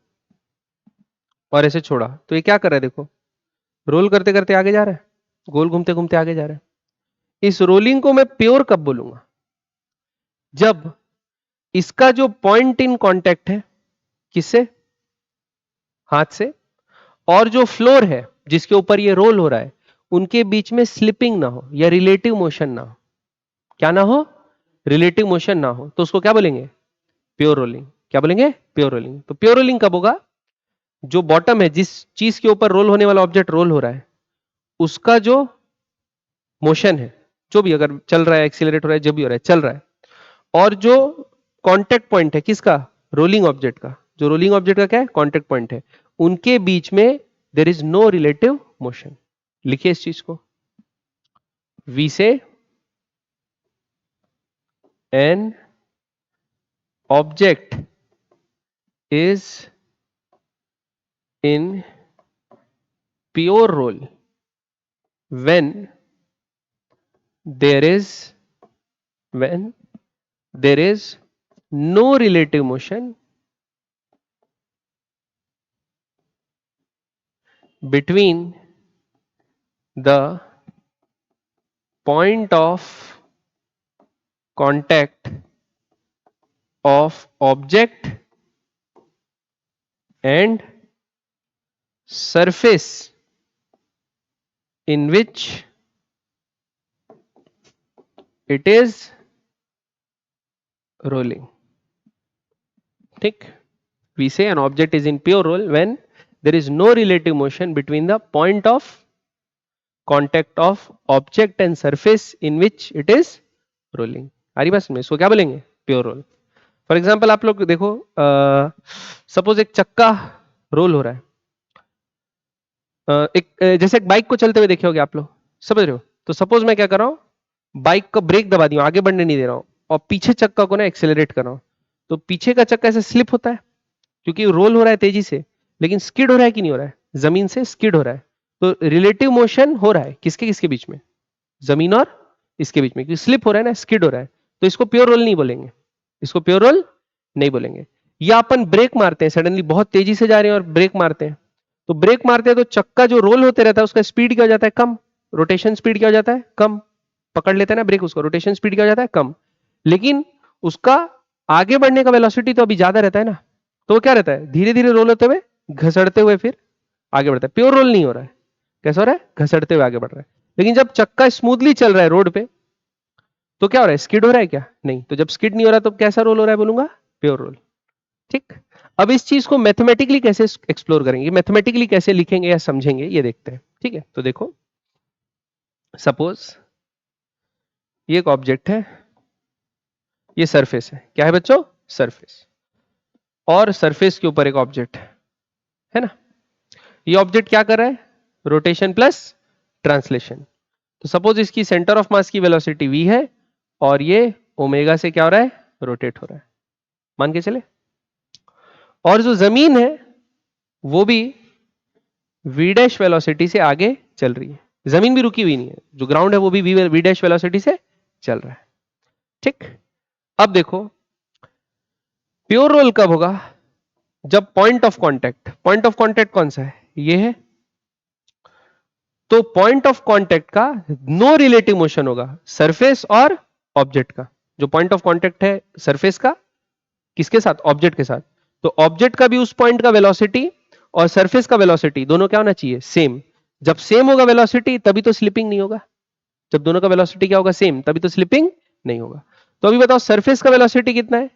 S1: और ऐसे छोड़ा, तो ये क्या कर रहा है, देखो रोल करते करते आगे जा रहा है, गोल घूमते घूमते आगे जा रहा है। इस रोलिंग को मैं प्योर कब बोलूंगा, जब इसका जो पॉइंट इन कांटेक्ट है किससे, हाथ से, और जो फ्लोर है जिसके ऊपर ये रोल हो रहा है, उनके बीच में स्लिपिंग ना हो या रिलेटिव मोशन ना हो। क्या ना हो, रिलेटिव मोशन ना हो, तो उसको क्या बोलेंगे, प्योर रोलिंग। क्या बोलेंगे, प्योर रोलिंग। तो प्योर रोलिंग कब होगा, जो बॉटम है, जिस चीज के ऊपर रोल होने वाला ऑब्जेक्ट रोल हो रहा है, उसका जो मोशन है, जो भी अगर चल रहा है, एक्सीलरेट हो रहा है, जो भी हो रहा है, चल रहा है, और जो कांटेक्ट पॉइंट है किसका, रोलिंग ऑब्जेक्ट का, जो रोलिंग ऑब्जेक्ट का क्या है, कांटेक्ट पॉइंट है, उनके बीच में there is no relative motion. लिखिए इस चीज को, we say an object is in pure roll when there is when there is no relative motion between the point of contact of object and surface in which it is rolling. ठीक, we say an object is in pure roll when there is no relative motion between the point of contact of object and surface in which it is rolling. आ रही बात समझ में, इसको क्या बोलेंगे, प्योर रोल। फॉर एग्जाम्पल आप लोग देखो, सपोज एक चक्का रोल हो रहा है, जैसे एक बाइक को चलते हुए देखे होगे आप लोग, समझ रहे हो। तो सपोज मैं क्या कर रहा हूं, बाइक का ब्रेक दबा दिया, आगे बढ़ने नहीं दे रहा हूं, और पीछे चक्का को ना एक्सेलरेट कर रहा हूं, तो पीछे का चक्का ऐसे स्लिप होता है क्योंकि रोल हो रहा है तेजी से, लेकिन स्किड हो रहा है कि नहीं हो रहा है, जमीन से स्किड हो रहा है। तो रिलेटिव मोशन हो रहा है किसके किसके बीच में, जमीन और इसके बीच में, क्योंकि स्लिप हो रहा है ना, स्किड हो रहा है। तो इसको प्योर रोल नहीं बोलेंगे, इसको प्योर रोल नहीं बोलेंगे। या अपन ब्रेक मारते हैं, सडनली बहुत तेजी से जा रहे हैं और ब्रेक मारते हैं, तो ब्रेक मारते हैं तो चक्का जो रोल होते रहता है उसका स्पीड क्या हो जाता है, कम, रोटेशन स्पीड क्या हो जाता है, कम, पकड़ लेते हैं ना ब्रेक उसको, रोटेशन स्पीड क्या हो जाता है, कम, लेकिन उसका आगे बढ़ने का वेलोसिटी तो अभी ज्यादा रहता है ना, तो वो क्या रहता है, धीरे धीरे रोल होते हुए, घसड़ते हुए फिर आगे बढ़ता है, प्योर रोल नहीं हो रहा है। कैसा हो रहा है, घसड़ते हुए आगे बढ़ रहा है। लेकिन जब चक्का स्मूथली चल रहा है रोड पे, तो क्या हो रहा है, स्किड हो रहा है क्या, नहीं। तो जब स्किड नहीं हो रहा तो कैसा रोल हो रहा है बोलूंगा, प्योर रोल। ठीक, अब इस चीज को मैथमेटिकली कैसे एक्सप्लोर करेंगे, मैथमेटिकली कैसे लिखेंगे या समझेंगे, ये देखते हैं। ठीक है, तो देखो सपोज ये एक ऑब्जेक्ट है, ये सरफेस है, क्या है बच्चों, सरफेस, और सरफेस के ऊपर एक ऑब्जेक्ट है ना। ये ऑब्जेक्ट क्या कर रहा है, रोटेशन प्लस ट्रांसलेशन। तो सपोज इसकी सेंटर ऑफ मास की वेलोसिटी v है, और ये ओमेगा से क्या हो रहा है, रोटेट हो रहा है, मान के चले। और जो जमीन है वो भी v डैश वेलोसिटी से आगे चल रही है, जमीन भी रुकी हुई नहीं है, जो ग्राउंड है वो भी v डैश वेलोसिटी से चल रहा है। ठीक, अब देखो प्योर रोल कब होगा, जब पॉइंट ऑफ कांटेक्ट कौन सा है, ये है, तो पॉइंट ऑफ कांटेक्ट का नो रिलेटिव मोशन होगा सरफेस और ऑब्जेक्ट का। जो पॉइंट ऑफ कांटेक्ट है सरफेस का किसके साथ, ऑब्जेक्ट के साथ, तो ऑब्जेक्ट का भी उस पॉइंट का वेलोसिटी और सरफेस का वेलोसिटी दोनों क्या होना चाहिए, सेम। जब सेम होगा वेलोसिटी तभी तो स्लिपिंग नहीं होगा, जब दोनों का वेलोसिटी क्या होगा, सेम, तभी तो स्लिपिंग नहीं होगा। तो अभी बताओ सरफेस का वेलोसिटी कितना है,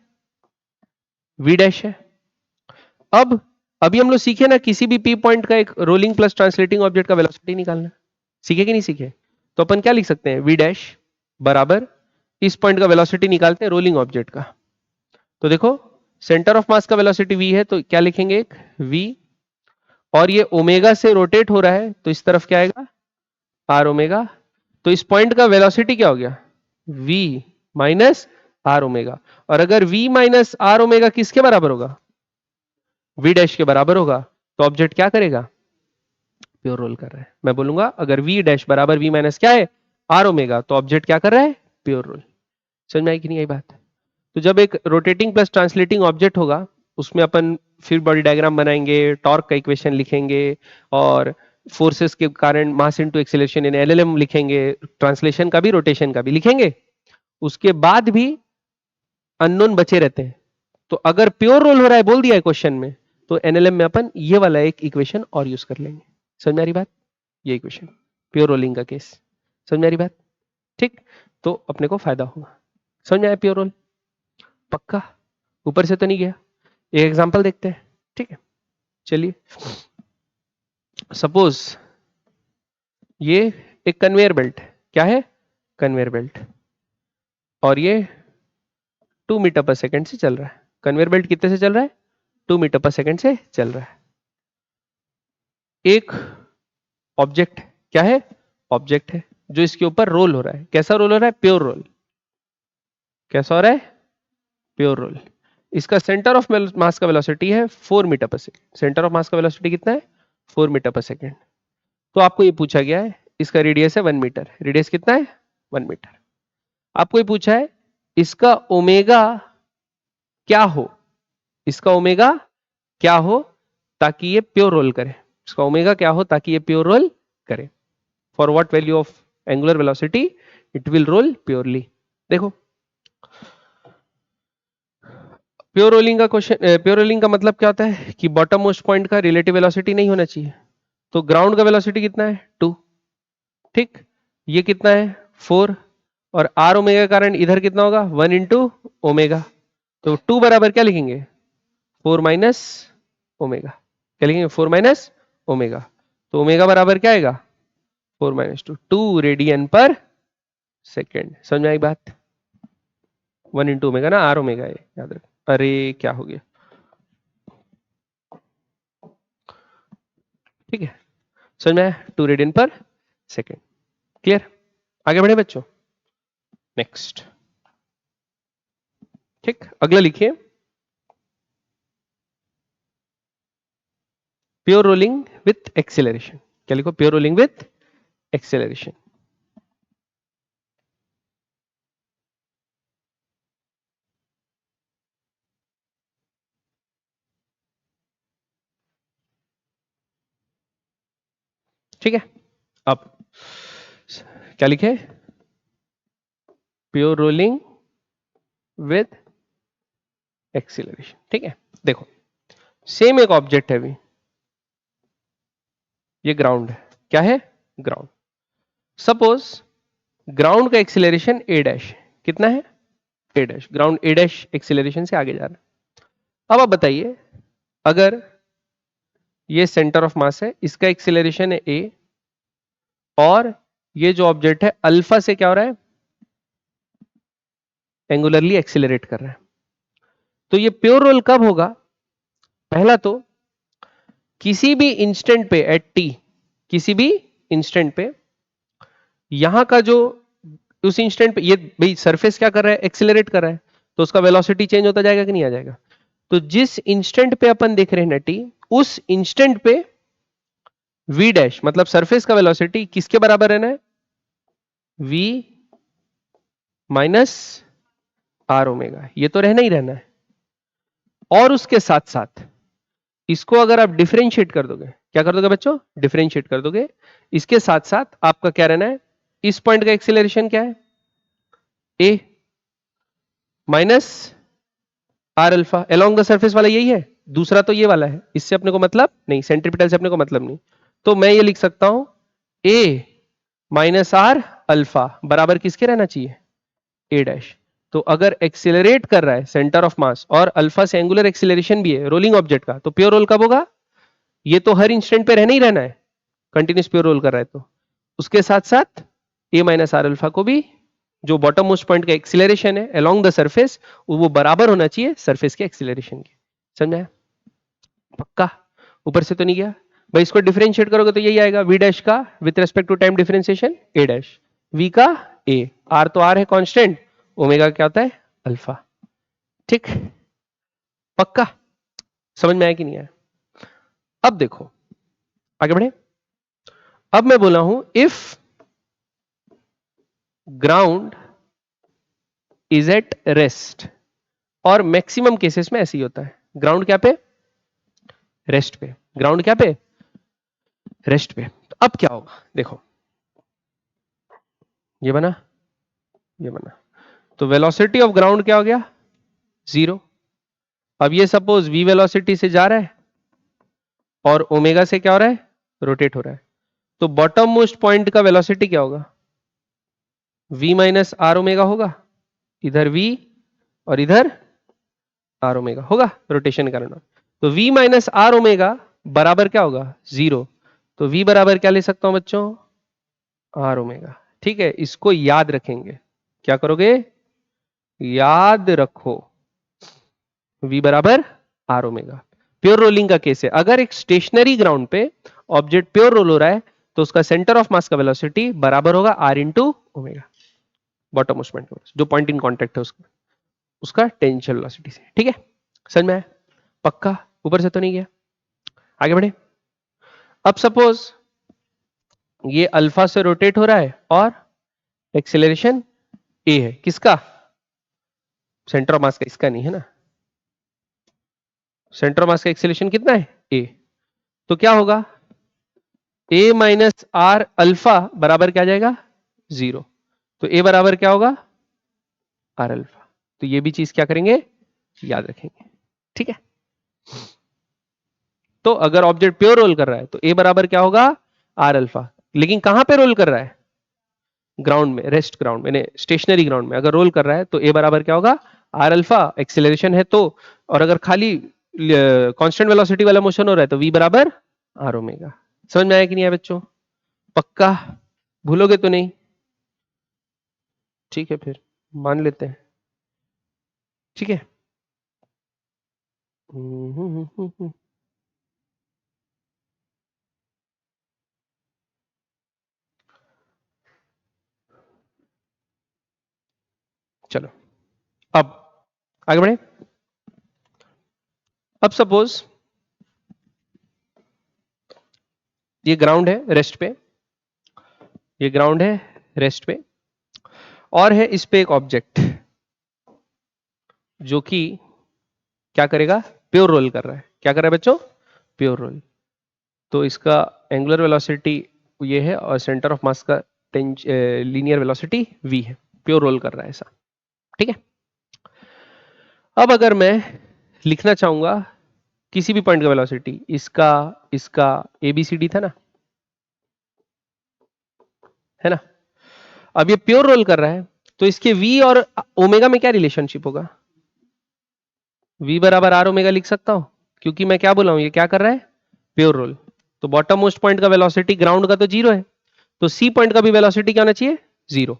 S1: v डैश है। अब अभी हम लोग सीखे ना किसी भी p पॉइंट का एक रोलिंग प्लस ट्रांसलेटिंग ऑब्जेक्ट का वेलोसिटी निकालना, सीखे कि नहीं सीखे? तो अपन क्या लिख सकते हैं, v डैश बराबर इस पॉइंट का वेलोसिटी निकालते हैं रोलिंग ऑब्जेक्ट का। तो देखो सेंटर ऑफ मास का वेलोसिटी v है, तो क्या लिखेंगे, एक v, और ये ओमेगा से रोटेट हो रहा है तो इस तरफ क्या आएगा, आर ओमेगा। तो इस पॉइंट का वेलोसिटी क्या हो गया, v माइनस आर ओमेगा। और अगर v माइनस आर ओमेगा किसके बराबर होगा, v डैश के बराबर होगा, तो ऑब्जेक्ट क्या करेगा, प्योर रोल कर रहा है। मैं बोलूंगा अगर v डैश बराबर v माइनस क्या है, आर ओमेगा, तो ऑब्जेक्ट क्या कर रहा है, प्योर रोल। समझ में आई कि नहीं आई बात? तो जब एक रोटेटिंग प्लस ट्रांसलेटिंग ऑब्जेक्ट होगा, उसमें अपन फिर बॉडी डायग्राम बनाएंगे, टॉर्क का इक्वेशन लिखेंगे, और फोर्सेस के कारण mass into acceleration in LLM लिखेंगे, ट्रांसलेशन का भी रोटेशन का भी लिखेंगे। उसके बाद भी अननोन बचे रहते हैं। तो अगर प्योर रोल हो रहा है बोल दिया है क्वेश्चन में, तो एनएलएम में अपन ये वाला एक इक्वेशन और यूज कर लेंगे। समझ में आ रही बात? ये इक्वेशन प्योर रोलिंग का केस, समझ में आ रही बात? ठीक, तो अपने को फायदा होगा। समझ में आया प्योर रोल? पक्का? ऊपर से तो नहीं गया? एक एग्जांपल देखते हैं, ठीक है? चलिए, सपोज ये एक कन्वेयर बेल्ट है, क्या है, कन्वेयर बेल्ट, और ये 2 मीटर पर सेकंड से चल रहा है। कन्वेयर बेल्ट कितने से चल रहा है, 2 मीटर पर सेकंड से चल रहा है। एक ऑब्जेक्ट, क्या है, ऑब्जेक्ट है जो इसके ऊपर रोल हो रहा है। कैसा रोल हो रहा है, प्योर रोल। कैसा हो रहा है, प्योर रोल। इसका सेंटर ऑफ मास का वेलोसिटी है 4 मीटर पर सेकंड। सेंटर ऑफ मास का वेलोसिटी कितना है, 4 मीटर पर सेकंड। तो आपको ये पूछा गया है, इसका रेडियस है 1 मीटर। रेडियस कितना है, 1 मीटर। आपको ये पूछा है इसका ओमेगा क्या हो, इसका ओमेगा क्या हो ताकि ये प्योर रोल करे। इसका ओमेगा क्या हो ताकि ये प्योर रोल करे। For what value of angular velocity it will roll purely. देखो प्योर रोलिंग का क्वेश्चन, प्योर रोलिंग का मतलब क्या होता है कि बॉटम मोस्ट पॉइंट का रिलेटिव वेलोसिटी नहीं होना चाहिए। तो ग्राउंड का वेलोसिटी कितना है, 2, ठीक, ये कितना है 4, और आर ओमेगा के कारण इधर कितना होगा 1 इंटू ओमेगा। तो 2 बराबर क्या लिखेंगे, 4 माइनस ओमेगा। क्या लिखेंगे, 4 माइनस ओमेगा। तो ओमेगा बराबर क्या आएगा, 4 माइनस 2 रेडियन पर सेकेंड। समझ में आई बात? 1 इंटू ओमेगा ना, आर ओमेगा है, याद रखो। अरे क्या हो गया, ठीक है, समझ में आया, 2 रेडियन पर सेकेंड। क्लियर? आगे बढ़े बच्चों, नेक्स्ट। ठीक, अगला लिखिए, प्योर रोलिंग विथ एक्सेलरेशन। क्या लिखो, प्योर रोलिंग विथ एक्सेलरेशन। ठीक है, अब क्या लिखे, प्योर रोलिंग विथ एक्सेलरेशन। ठीक है, देखो सेम एक ऑब्जेक्ट है अभी, ये ग्राउंड है। क्या है, ग्राउंड। सपोज ग्राउंड का एक्सेलरेशन ए डैश कितना है, ए डैश। ग्राउंड ए डैश एक्सेलरेशन से आगे जा रहा है। अब आप बताइए, अगर ये सेंटर ऑफ मास है, इसका एक्सेलरेशन है ए, और ये जो ऑब्जेक्ट है अल्फा से क्या हो रहा है, एंगुलरली एक्सेलरेट कर रहा है। तो ये प्योर रोल कब होगा, पहला तो किसी भी इंस्टेंट पे एट टी, किसी भी इंस्टेंट पे यहां का जो उस इंस्टेंट पे ये भाई सरफेस क्या कर रहा है, एक्सेलरेट कर रहा है, तो उसका वेलोसिटी चेंज होता जाएगा कि नहीं आ जाएगा। तो जिस इंस्टेंट पे अपन देख रहे हैं ना टी, उस इंस्टेंट पे v डैश मतलब सरफेस का वेलोसिटी किसके बराबर रहना है, v माइनस आर ओमेगा। ये तो रहना ही रहना है। और उसके साथ साथ इसको अगर आप डिफरेंशिएट कर दोगे, क्या कर दोगे बच्चों, डिफरेंशिएट कर दोगे, इसके साथ साथ आपका क्या रहना है, इस पॉइंट का एक्सेलरेशन क्या है, a minus R alpha along the surface वाला यही है। दूसरा तो ये वाला है, इससे अपने को मतलब नहीं, सेंट्रीपिटल से अपने को मतलब नहीं। तो मैं ये लिख सकता हूं a माइनस आर अल्फा बराबर किसके रहना चाहिए, a डैश। तो अगर एक्सिलरेट कर रहा है सेंटर ऑफ मास और अल्फा से एंगुलर एक्सिलरेशन भी है रोलिंग ऑब्जेक्ट का, तो प्योर रोल कब होगा? ये तो हर इंस्टेंट पे रहना ही रहना है, कंटिन्यूस प्योर रोल कर रहा है तो उसके साथ साथ ए माइनस आर अल्फा को भी जो बॉटम मोस्ट पॉइंट का एक्सिलरेशन है अलोंग द सरफेस वो बराबर होना चाहिए सरफेस के एक्सिलरेशन के। समझा? पक्का? ऊपर से तो नहीं गया भाई? इसको डिफरेंशिएट करोगे तो यही आएगा v डैश का with respect to time differentiation a dash, v का a, r तो r है कांस्टेंट, ओमेगा क्या होता है? अल्फा। ठीक? पक्का? समझ में आया कि नहीं आया? अब देखो आगे बढ़े। अब मैं बोला हूं if ground is at rest, और मैक्सिमम केसेस में ऐसे ही होता है। ग्राउंड क्या पे? रेस्ट पे। ग्राउंड क्या पे? रेस्ट पे। तो अब क्या होगा देखो, ये बना, ये बना, तो वेलोसिटी ऑफ ग्राउंड क्या हो गया? 0। अब ये सपोज v वेलोसिटी से जा रहा है और ओमेगा से क्या हो रहा है? रोटेट हो रहा है, तो बॉटम मोस्ट पॉइंट का वेलोसिटी क्या होगा? v माइनस आर ओमेगा होगा, इधर v और इधर आर ओमेगा होगा रोटेशन के कारण। तो v माइनस आर ओमेगा बराबर क्या होगा? 0। तो v बराबर क्या ले सकता हूं बच्चों? R omega. ठीक है, इसको याद रखेंगे। क्या करोगे? याद रखो, v बराबर आर ओमेगा। प्योर रोलिंग का केस है, अगर एक स्टेशनरी ग्राउंड पे ऑब्जेक्ट प्योर रोल हो रहा है तो उसका सेंटर ऑफ मास का वेलोसिटी बराबर होगा R into omega, bottom most point जो पॉइंट इन कॉन्टेक्ट है उसका, उसका टेंशियल वेलोसिटी से। ठीक है, समझ में आया? पक्का? ऊपर से तो नहीं गया? आगे बढ़े। अब सपोज ये अल्फा से रोटेट हो रहा है और एक्सेलरेशन ए है, किसका? सेंटर ऑफ मास का, इसका नहीं है ना। सेंटर ऑफ मास का एक्सेलरेशन कितना है? ए। तो क्या होगा? ए माइनस आर अल्फा बराबर क्या आ जाएगा? 0। तो ए बराबर क्या होगा? R alpha. तो ये भी चीज क्या करेंगे? याद रखेंगे। ठीक है, तो अगर ऑब्जेक्ट प्योर रोल कर रहा है तो ए बराबर क्या होगा? R alpha. लेकिन कहां पे रोल कर रहा है? ग्राउंड में, रेस्ट ग्राउंड में, स्टेशनरी ग्राउंड में अगर रोल कर रहा है तो ए बराबर क्या होगा? R alpha. एक्सेलरेशन है तो, और अगर खाली कांस्टेंट वेलोसिटी वाला मोशन हो रहा है तो वी बराबर आर ओमेगा। समझ में आया कि नहीं आया बच्चों? पक्का? भूलोगे तो नहीं? ठीक है, फिर मान लेते हैं। ठीक है, चलो अब आगे बढ़े। अब सपोज ये ग्राउंड है रेस्ट पे, ये ग्राउंड है रेस्ट पे, और है इस पे एक ऑब्जेक्ट जो कि क्या करेगा? प्योर रोल कर रहा है। क्या कर रहा है बच्चों? Pure roll. तो इसका एंगुलर वेलोसिटी ये है और सेंटर ऑफ मास का लीनियर वेलोसिटी v है, प्योर रोल कर रहा है ऐसा। ठीक है, अब अगर मैं लिखना चाहूंगा किसी भी पॉइंट का वेलोसिटी, इसका, इसका, ABCD था ना, है ना। अब ये प्योर रोल कर रहा है तो इसके v और ओमेगा में क्या रिलेशनशिप होगा? v बराबर आर ओमेगा लिख सकता हूं, क्योंकि मैं क्या बोला हूं, ये क्या कर रहा है? Pure roll. तो बॉटम मोस्ट पॉइंट का वेलोसिटी ग्राउंड का तो 0 है, तो सी पॉइंट का भी वेलोसिटी क्या होना चाहिए? 0।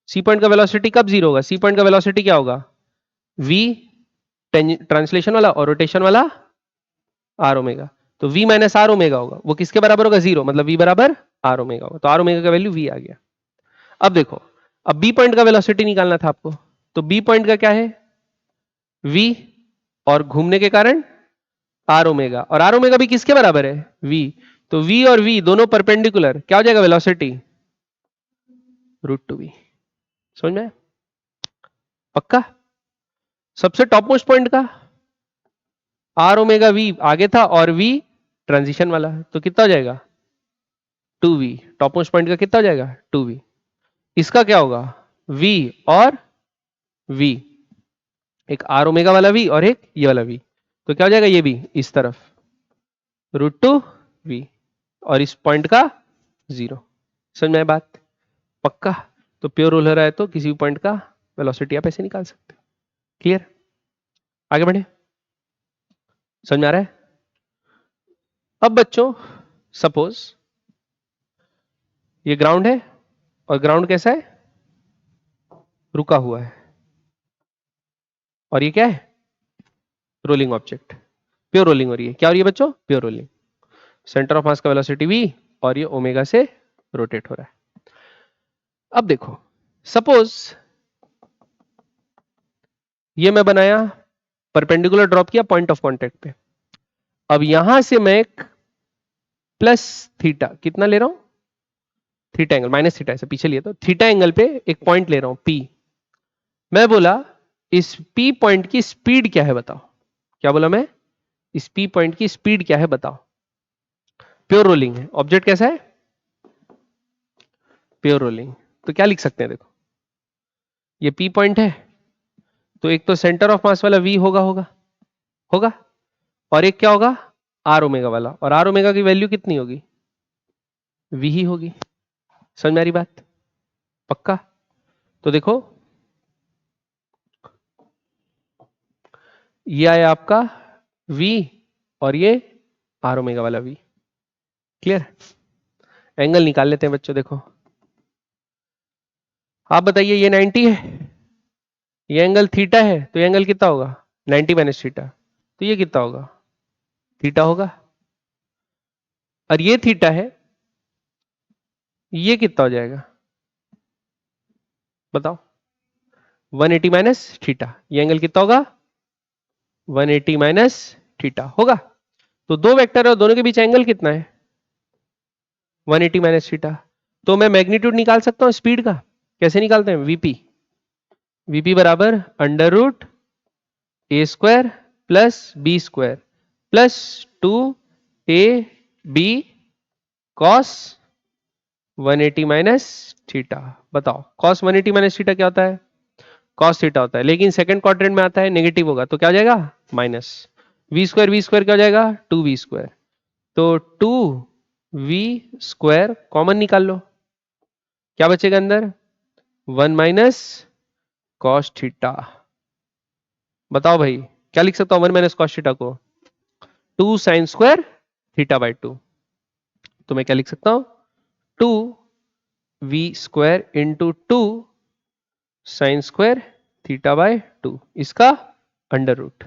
S1: सी पॉइंट का वेलोसिटी कब 0 होगा? सी पॉइंट का वेलोसिटी क्या होगा? v ट्रांसलेशन वाला और रोटेशन वाला आर ओमेगा। तो v माइनस आर ओमेगा होगा, वो किसके बराबर होगा? 0। मतलब v बराबर आर ओमेगा होगा, तो आर ओमेगा का वैल्यू v आ गया। अब देखो, अब b पॉइंट का वेलोसिटी निकालना था आपको, तो b पॉइंट का क्या है? v, और घूमने के कारण आर ओमेगा, और आर ओमेगा भी किसके बराबर है? v। तो v और v दोनों परपेंडिकुलर, क्या हो जाएगा वेलोसिटी? √2v। समझ में? पक्का? सबसे टॉप मोस्ट पॉइंट का आर ओमेगा वी आगे था और वी ट्रांजिशन वाला, तो कितना हो जाएगा? 2v। टॉप मोस्ट पॉइंट का कितना हो जाएगा? 2v। इसका क्या होगा? v और v, एक आर ओमेगा वाला v और एक ये वाला v, तो क्या हो जाएगा? ये भी इस तरफ √2v, और इस पॉइंट का 0। समझ में आया बात? पक्का? तो प्योर रोल हो रहा है तो किसी भी पॉइंट का वेलोसिटी आप ऐसे निकाल सकते हो। क्लियर? आगे बढ़े, समझ में आ रहा है? अब बच्चों सपोज ये ग्राउंड है और ग्राउंड कैसा है, रुका हुआ है, और ये क्या है, रोलिंग ऑब्जेक्ट, प्योर रोलिंग हो रही है। क्या हो रही है बच्चों? Pure rolling. Centre of mass का वेलोसिटी v और ये ओमेगा से रोटेट हो रहा है। अब देखो सपोज ये मैं बनाया, परपेंडिकुलर ड्रॉप किया पॉइंट ऑफ कांटेक्ट पे। अब यहां से मैं एक प्लस थीटा, कितना ले रहा हूं, थीटा एंगल, माइनस थीटा ऐसे पीछे लिया, तो थीटा एंगल पे एक पॉइंट ले रहा हूं P। मैं बोला इस P पॉइंट की स्पीड क्या है बताओ। क्या बोला मैं? इस P पॉइंट की स्पीड क्या है बताओ। प्योर रोलिंग है, ऑब्जेक्ट कैसा है, प्योर रोलिंग। तो क्या लिख सकते हैं, देखो ये P पॉइंट है, तो एक तो सेंटर ऑफ मास वाला V होगा होगा होगा, और एक क्या होगा, आर ओमेगा वाला, और आर ओमेगा की वैल्यू कितनी होगी, V ही होगी। समझ में आ रही बात? पक्का? तो देखो ये आया आपका V और ये आर ओमेगा वाला V। क्लियर? एंगल निकाल लेते हैं बच्चों। देखो आप बताइए, ये 90 है, ये एंगल थीटा है, तो ये एंगल कितना होगा, 90 माइनस थीटा, तो ये कितना होगा, थीटा होगा। और ये थीटा है, ये कितना हो जाएगा बताओ, 180 माइनस थीटा। ये एंगल कितना होगा, 180 माइनस थीटा होगा। तो दो वेक्टर है और दोनों के बीच एंगल कितना है, 180 माइनस थीटा। तो मैं मैग्नीट्यूड निकाल सकता हूं स्पीड का। कैसे निकालते हैं, वीपी, वीपी बराबर under root A square plus B square plus 2 A B cos 180 minus theta. बताओ कॉस 180 माइनस थीटा क्या होता है, कॉस थीटा होता है, लेकिन सेकंड क्वाड्रेंट में आता है नेगेटिव होगा, तो क्या हो जाएगा, माइनस। वी स्क्वायर क्या हो जाएगा, 2v स्क्वायर। तो 2v स्क्वायर कॉमन निकाल लो, क्या बचेगा अंदर, 1 माइनस कॉस थीटा। बताओ भाई क्या लिख सकता हूं 1 माइनस कॉस थीटा को, 2 साइन स्क्वायर थीटा बाई 2। तो मैं क्या लिख सकता हूं, 2v square into 2 sine square theta by 2, इसका अंडर रूट।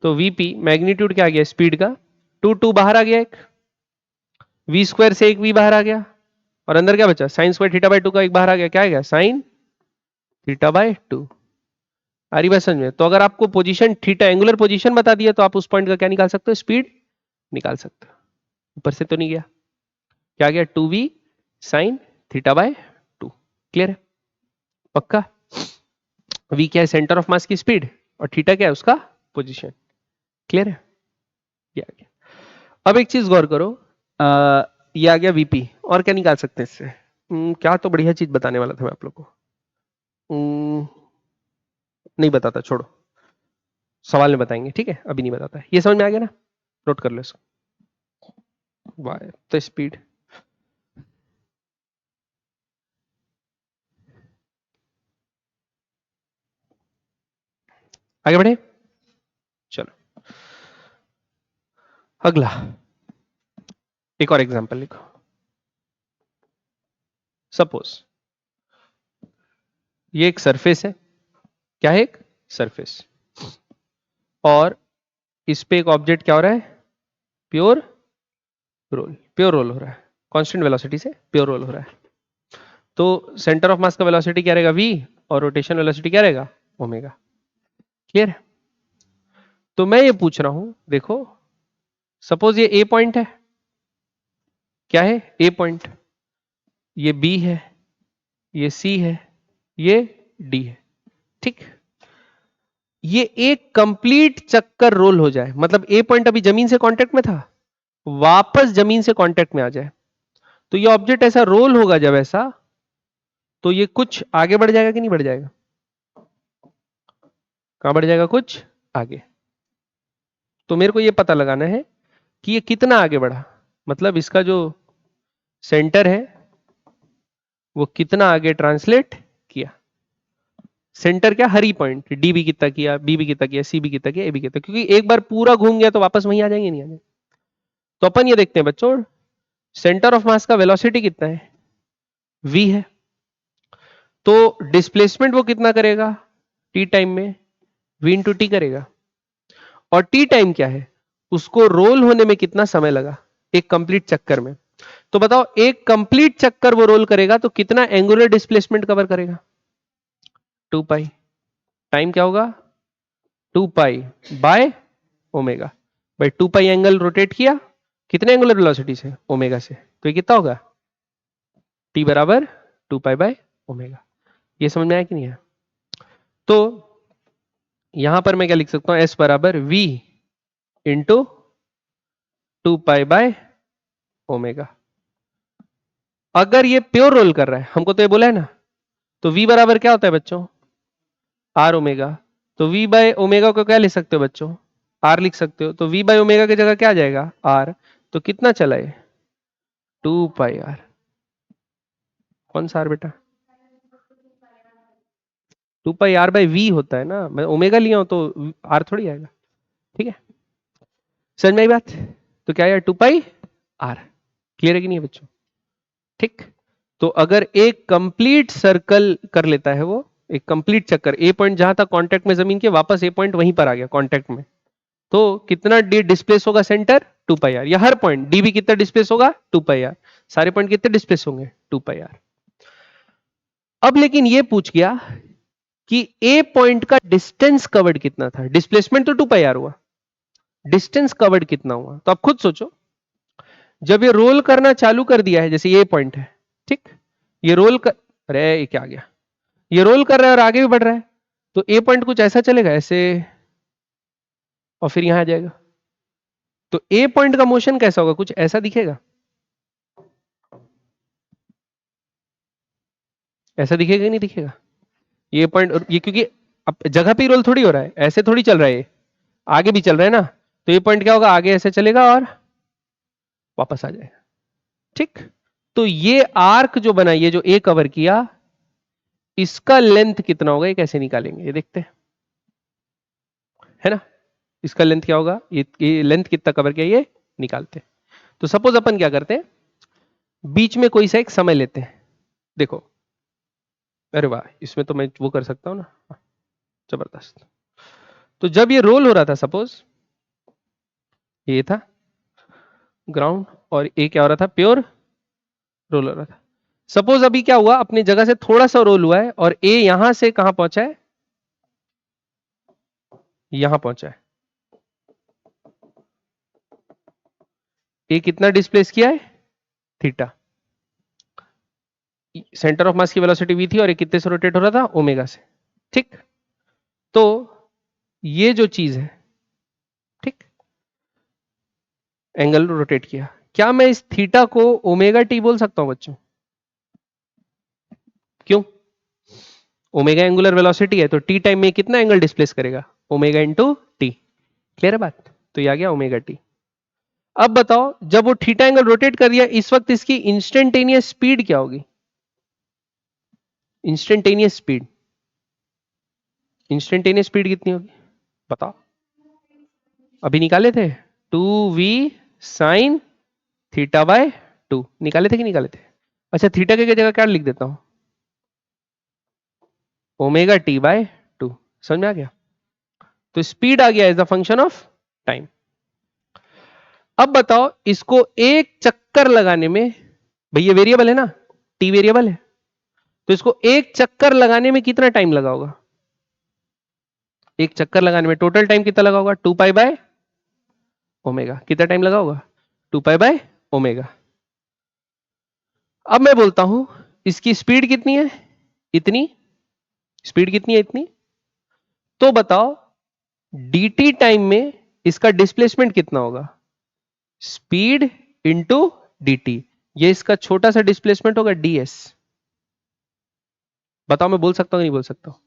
S1: तो वीपी मैग्नीट्यूड क्या आ गया स्पीड का, 2 बाहर आ गया, एक वी स्क्वायर से एक वी बाहर आ गया, और अंदर क्या बचा, साइन स्क्वायर थीटा बाय 2 का एक बाहर आ गया, क्या आ गया, साइन थीटा बाय 2। आ रही बात समझ में? तो अगर आपको पोजीशन थीटा एंगुलर पोजीशन बता दिया, तो आप उस पॉइंट का क्या निकाल सकते हो, स्पीड निकाल सकते हो। ऊपर से तो नहीं गया, क्या गया, 2v sine theta by 2। Clear है? पक्का? v क्या है, सेंटर ऑफ मास की स्पीड, और थीटा क्या है, उसका पोजीशन। क्लियर है? ये आ गया। अब एक चीज गौर करो, ये आ गया वीपी, और क्या निकाल सकते हैं इससे, क्या तो बढ़िया चीज बताने वाला था मैं आप लोग को, नहीं बताता, छोड़ो, सवाल में बताएंगे, ठीक है, अभी नहीं बताता है। ये समझ में आ गया ना, नोट कर लो इसको। वाई तो स्पीड, आगे बढ़े, चलो अगला एक और एग्जांपल लिखो। सपोज ये एक सरफेस है, क्या है, एक सरफेस, और इस पे एक ऑब्जेक्ट क्या हो रहा है, प्योर प्योर रोल हो रहा है, कांस्टेंट वेलोसिटी से प्योर रोल हो रहा है। तो सेंटर ऑफ मास का वेलोसिटी क्या रहेगा, v, और रोटेशन वेलोसिटी क्या रहेगा, ओमेगा। क्लियर है? तो मैं ये पूछ रहा हूं, देखो सपोज ये ए पॉइंट है, क्या है, ए पॉइंट, ये बी है, ये सी है, ये डी है, ठीक। ये एक कंप्लीट चक्कर रोल हो जाए, मतलब ए पॉइंट अभी जमीन से कांटेक्ट में था, वापस जमीन से कांटेक्ट में आ जाए, तो ये ऑब्जेक्ट ऐसा रोल होगा जब ऐसा, तो ये कुछ आगे बढ़ जाएगा कि नहीं बढ़ जाएगा, कहां बढ़ जाएगा, कुछ आगे। तो मेरे को ये पता लगाना है कि ये कितना आगे बढ़ा, मतलब इसका जो सेंटर है वो कितना आगे ट्रांसलेट किया। सेंटर क्या, हर ही पॉइंट, डी भी कितना किया, बी भी कितना किया, सी भी कितना किया, ए भी कितना, क्योंकि एक बार पूरा घूम गया तो वापस वहीं आ जाएंगे, नहीं आ जाएंगे। तो अपन ये देखते हैं बच्चों, सेंटर ऑफ मास का वेलोसिटी कितना है, v है, तो डिस्प्लेसमेंट वो कितना करेगा टी टाइम में, v इंटू टी करेगा, और टी टाइम क्या है, उसको रोल होने में कितना समय लगा एक कंप्लीट चक्कर में। तो बताओ एक कंप्लीट चक्कर वो रोल करेगा तो कितना एंगुलर डिस्प्लेसमेंट कवर करेगा, 2 पाई, टाइम क्या होगा 2 पाई बाय ओमेगा, भाई 2 पाई एंगल रोटेट किया कितने एंगुलर वेलोसिटी से, ओमेगा से, तो ये कितना होगा टी बराबर 2 पाई बाय ओमेगा। ये समझ में आया कि नहीं है। तो यहां पर मैं क्या लिख सकता हूं, एस बराबर V into 2 pi by omega. अगर ये प्योर रोल कर रहा है, हमको तो ये बोला है ना, तो v बराबर क्या होता है बच्चों, आर ओमेगा, तो v बाय ओमेगा को क्या लिख सकते हो बच्चों, आर लिख सकते हो, तो v बाय ओमेगा की जगह क्या आ जाएगा आर, तो कितना चला है 2 पाई आर, कौन सा आर बेटा, 2 पाई आर बाय वी होता है ना, मैं ओमेगा लिया हूं तो आर थोड़ी आएगा, ठीक है, समझ में आई बात। तो क्या है 2 पाई आर, क्लियर है कि नहीं है बच्चों, ठीक। तो अगर एक कंप्लीट सर्कल कर लेता है वो, एक कंप्लीट चक्कर, ए पॉइंट जहां तक कांटेक्ट में जमीन के, वापस ए पॉइंट वहीं पर आ गया कांटेक्ट में, तो कितना डी डिस्प्लेस होगा सेंटर 2 पाई आर, या हर पॉइंट डी भी कितना डिस्प्लेस होगा 2 पाई आर, सारे पॉइंट कितने डिस्प्लेस होंगे 2 पाई आर। अब लेकिन ये पूछ गया कि ए पॉइंट का डिस्टेंस कवर्ड कितना था, डिस्प्लेसमेंट तो 2 पाई आर हुआ, डिस्टेंस कवर्ड कितना हुआ, तो आप खुद सोचो, जब ये रोल करना चालू कर दिया है, जैसे ये पॉइंट है, ठीक, ये रोल कर, अरे ये क्या आ गया, ये रोल कर रहा है और आगे भी बढ़ रहा है, तो ए पॉइंट कुछ ऐसा चलेगा ऐसे, और फिर यहां आ जाएगा, तो ए पॉइंट का मोशन कैसा होगा, कुछ ऐसा दिखेगा, ऐसा दिखेगा कि नहीं दिखेगा, ये पॉइंट, ये क्योंकि अब जगह पे रोल थोड़ी हो रहा है, ऐसे थोड़ी चल रहा है, ये आगे भी चल रहा है ना, तो ये पॉइंट क्या होगा, आगे ऐसे चलेगा और वापस आ जाएगा, ठीक। तो ये आर्क जो बना, ये जो ए कवर किया, इसका लेंथ कितना होगा, ये कैसे निकालेंगे, ये देखते हैं, है ना, इसका लेंथ क्या होगा, ये लेंथ कितना कवर किया ये निकालते हैं। तो सपोज अपन क्या करते हैं, बीच में कोई सा एक समय लेते हैं, देखो, अरे वाह, इसमें तो मैं वो कर सकता हूं ना, जबरदस्त। तो जब ये रोल हो रहा था, सपोज ये था ग्राउंड और ये क्या हो रहा था, प्योर रोल हो रहा था, सपोज अभी क्या हुआ, अपनी जगह से थोड़ा सा रोल हुआ है और ए यहां से कहां पहुंचा है, यहां पहुंचा है, ए कितना डिस्प्लेस किया है थीटा, सेंटर ऑफ मास की वेलोसिटी वी थी और ये कितने से रोटेट हो रहा था ओमेगा से, ठीक। तो ये जो चीज है, ठीक, एंगल रोटेट किया, क्या मैं इस थीटा को ओमेगा टी बोल सकता हूं बच्चों, क्यों, ओमेगा एंगुलर वेलोसिटी है, तो टी टाइम में कितना एंगल डिस्प्लेस करेगा, ओमेगा इंटू टी, क्लियर है बात, तो ये आ गया ओमेगा टी। अब बताओ जब वो थीटा एंगल रोटेट कर दिया, इस वक्त इसकी इंस्टेंटेनियस स्पीड क्या होगी, इंस्टेंटेनियस स्पीड, इंस्टेंटेनियस स्पीड कितनी होगी बताओ, अभी निकाले थे 2v साइन थीटा बाय 2, निकाले थे कि निकाले थे, अच्छा थीटा की जगह क्या लिख देता हूं, ओमेगा टी बाय 2, समझ में आ गया, तो स्पीड आ गया as a function of time. अब बताओ इसको एक चक्कर लगाने में, भैया वेरिएबल है ना, टी वेरिएबल है, तो इसको एक चक्कर लगाने में कितना टाइम लगा होगा, एक चक्कर लगाने में टोटल टाइम कितना लगा होगा 2 पाई बाय ओमेगा, कितना टाइम लगा होगा 2 पाई बाय ओमेगा। अब मैं बोलता हूं इसकी स्पीड कितनी है, इतनी, स्पीड कितनी है इतनी, तो बताओ dt टाइम में इसका डिस्प्लेसमेंट कितना होगा, स्पीड इंटू dt, ये इसका छोटा सा डिस्प्लेसमेंट होगा ds, बताओ मैं बोल सकता हूं नहीं बोल सकता हूं,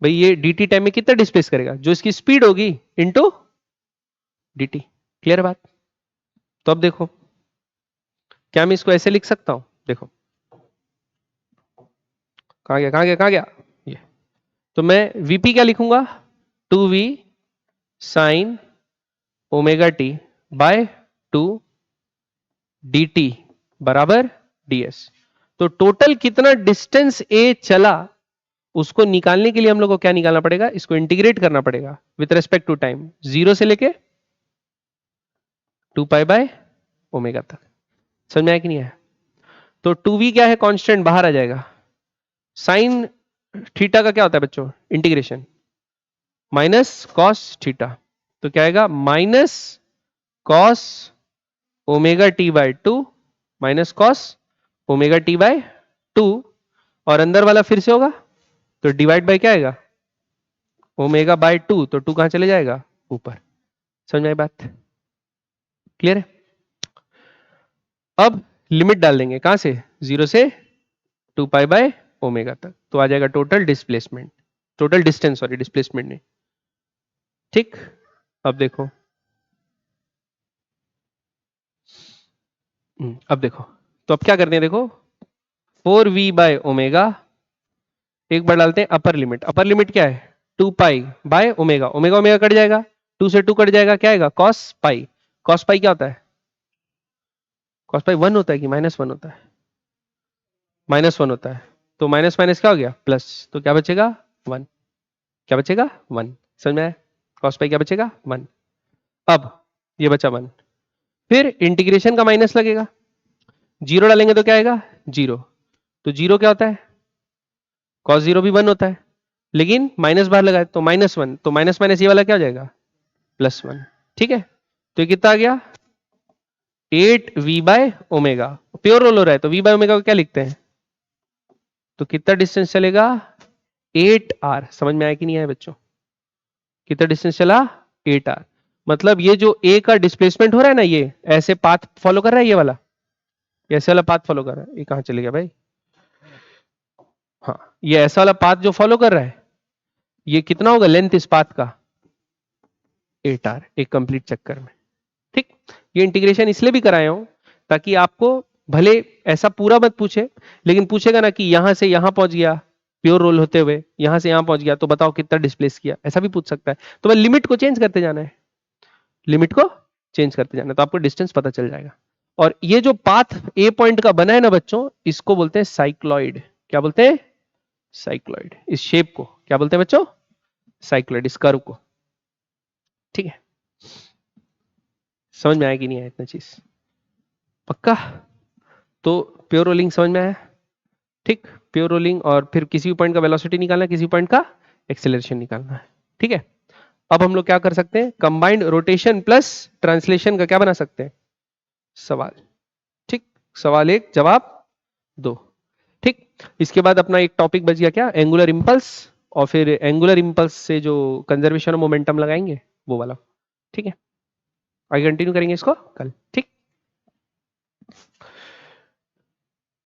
S1: भाई ये dt टाइम में कितना डिस्प्लेस करेगा, जो इसकी स्पीड होगी इंटू dt, क्लियर बात। तो अब देखो क्या मैं इसको ऐसे लिख सकता हूं, देखो कहां गया कहां गया कहां गया, ये तो मैं वीपी क्या लिखूंगा, 2v sine omega T by 2 dt बराबर ds। तो टोटल कितना डिस्टेंस ए चला उसको निकालने के लिए हम लोग को क्या निकालना पड़ेगा, इसको इंटीग्रेट करना पड़ेगा विथ रेस्पेक्ट टू टाइम, 0 से लेके 2 पाई बाय ओमेगा तक। समझ में आया कि नहीं आया? तो 2v क्या है, कांस्टेंट बाहर आ जाएगा। साइन थीटा का क्या होता है बच्चों, इंटीग्रेशन, माइनस कॉस थीटा। तो क्या आएगा, minus cos omega T by 2 minus cos omega T by 2, और अंदर वाला फिर से होगा तो डिवाइड बाय क्या आएगा, ओमेगा बाय 2, तो 2 कहां चले जाएगा, ऊपर। समझ में आई बात, क्लियर है? अब लिमिट डाल देंगे कहां से, 0 से 2 पाई बाय ओमेगा तक, तो आ जाएगा total displacement, total distance, sorry displacement नहीं। ठीक, अब देखो, अब देखो, तो अब क्या करते हैं, देखो 4v बाय ओमेगा, एक बार डालते हैं अपर लिमिट क्या है, 2 pi by omega, omega omega cut जाएगा, 2 से 2 कट जाएगा, क्या आएगा, कॉस पाई। कॉस पाई क्या होता है, कॉस पाई 1 होता है कि -1 होता है, -1 होता है। तो माइनस माइनस क्या हो गया, प्लस, तो क्या बचेगा 1, क्या बचेगा 1। समझ में आया, कॉस पाई क्या बचेगा 1। अब ये बचा 1, फिर इंटीग्रेशन का माइनस लगेगा, 0 डालेंगे तो क्या आएगा 0, तो 0 क्या होता है, कॉस 0 भी 1 होता है, लेकिन माइनस बाहर लगा है तो -1, तो माइनस माइनस ये वाला क्या हो जाएगा, +1। ठीक है, तो ये कितना आ गया, 8v by omega, pure role हो रहा है तो v बाय ओमेगा को क्या लिखते हैं, तो कितना डिस्टेंस चलेगा, 8r। समझ में आया कि नहीं आया बच्चों, कितना डिस्टेंस चला, 8r। मतलब ये जो a का डिस्प्लेसमेंट हो रहा है ना, ये ऐसे पाथ फॉलो कर रहा है, ये वाला, ऐसे वाला पाथ फॉलो कर रहा है, ये कहां चले गया भाई, हाँ ये ऐसा वाला पाथ जो फॉलो कर रहा है, ये कितना होगा लेंथ इस पाथ का, 8r, एक कंप्लीट चक्कर में। ठीक, ये इंटीग्रेशन इसलिए भी कराया हूं ताकि आपको भले ऐसा पूरा मत पूछे, लेकिन पूछेगा ना कि यहां से यहां पहुंच गया प्योर रोल होते हुए, यहां से यहां पहुंच गया तो बताओ कितना डिस्प्लेस किया, ऐसा भी पूछ सकता है। तो बस लिमिट को चेंज करते जाना है, लिमिट को चेंज करते जाना, तो आपको डिस्टेंस पता चल जाएगा। और ये जो पाथ ए पॉइंट का बना है ना बच्चों, इसको बोलते हैं साइक्लॉइड। क्या बोलते हैं, साइक्लॉइड। इस शेप को क्या बोलते हैं बच्चों, साइक्लॉइड, इस कर्व को। ठीक है, समझ में आया कि नहीं आया इतना चीज, पक्का? तो प्योर रोलिंग समझ में आया, ठीक, प्योर रोलिंग, और फिर किसी भी पॉइंट का वेलोसिटी निकालना है, किसी पॉइंट का एक्सेलरेशन निकालना है। ठीक है, अब हम लोग क्या कर सकते हैं, कंबाइंड रोटेशन प्लस ट्रांसलेशन का क्या बना सकते हैं, सवाल। ठीक, सवाल 1 जवाब 2। ठीक, इसके बाद अपना एक टॉपिक बच गया क्या, एंगुलर इंपल्स, और फिर एंगुलर इंपल्स से जो कंजर्वेशन ऑफ मोमेंटम लगाएंगे वो वाला। ठीक है, आगे कंटिन्यू करेंगे इसको कल। ठीक।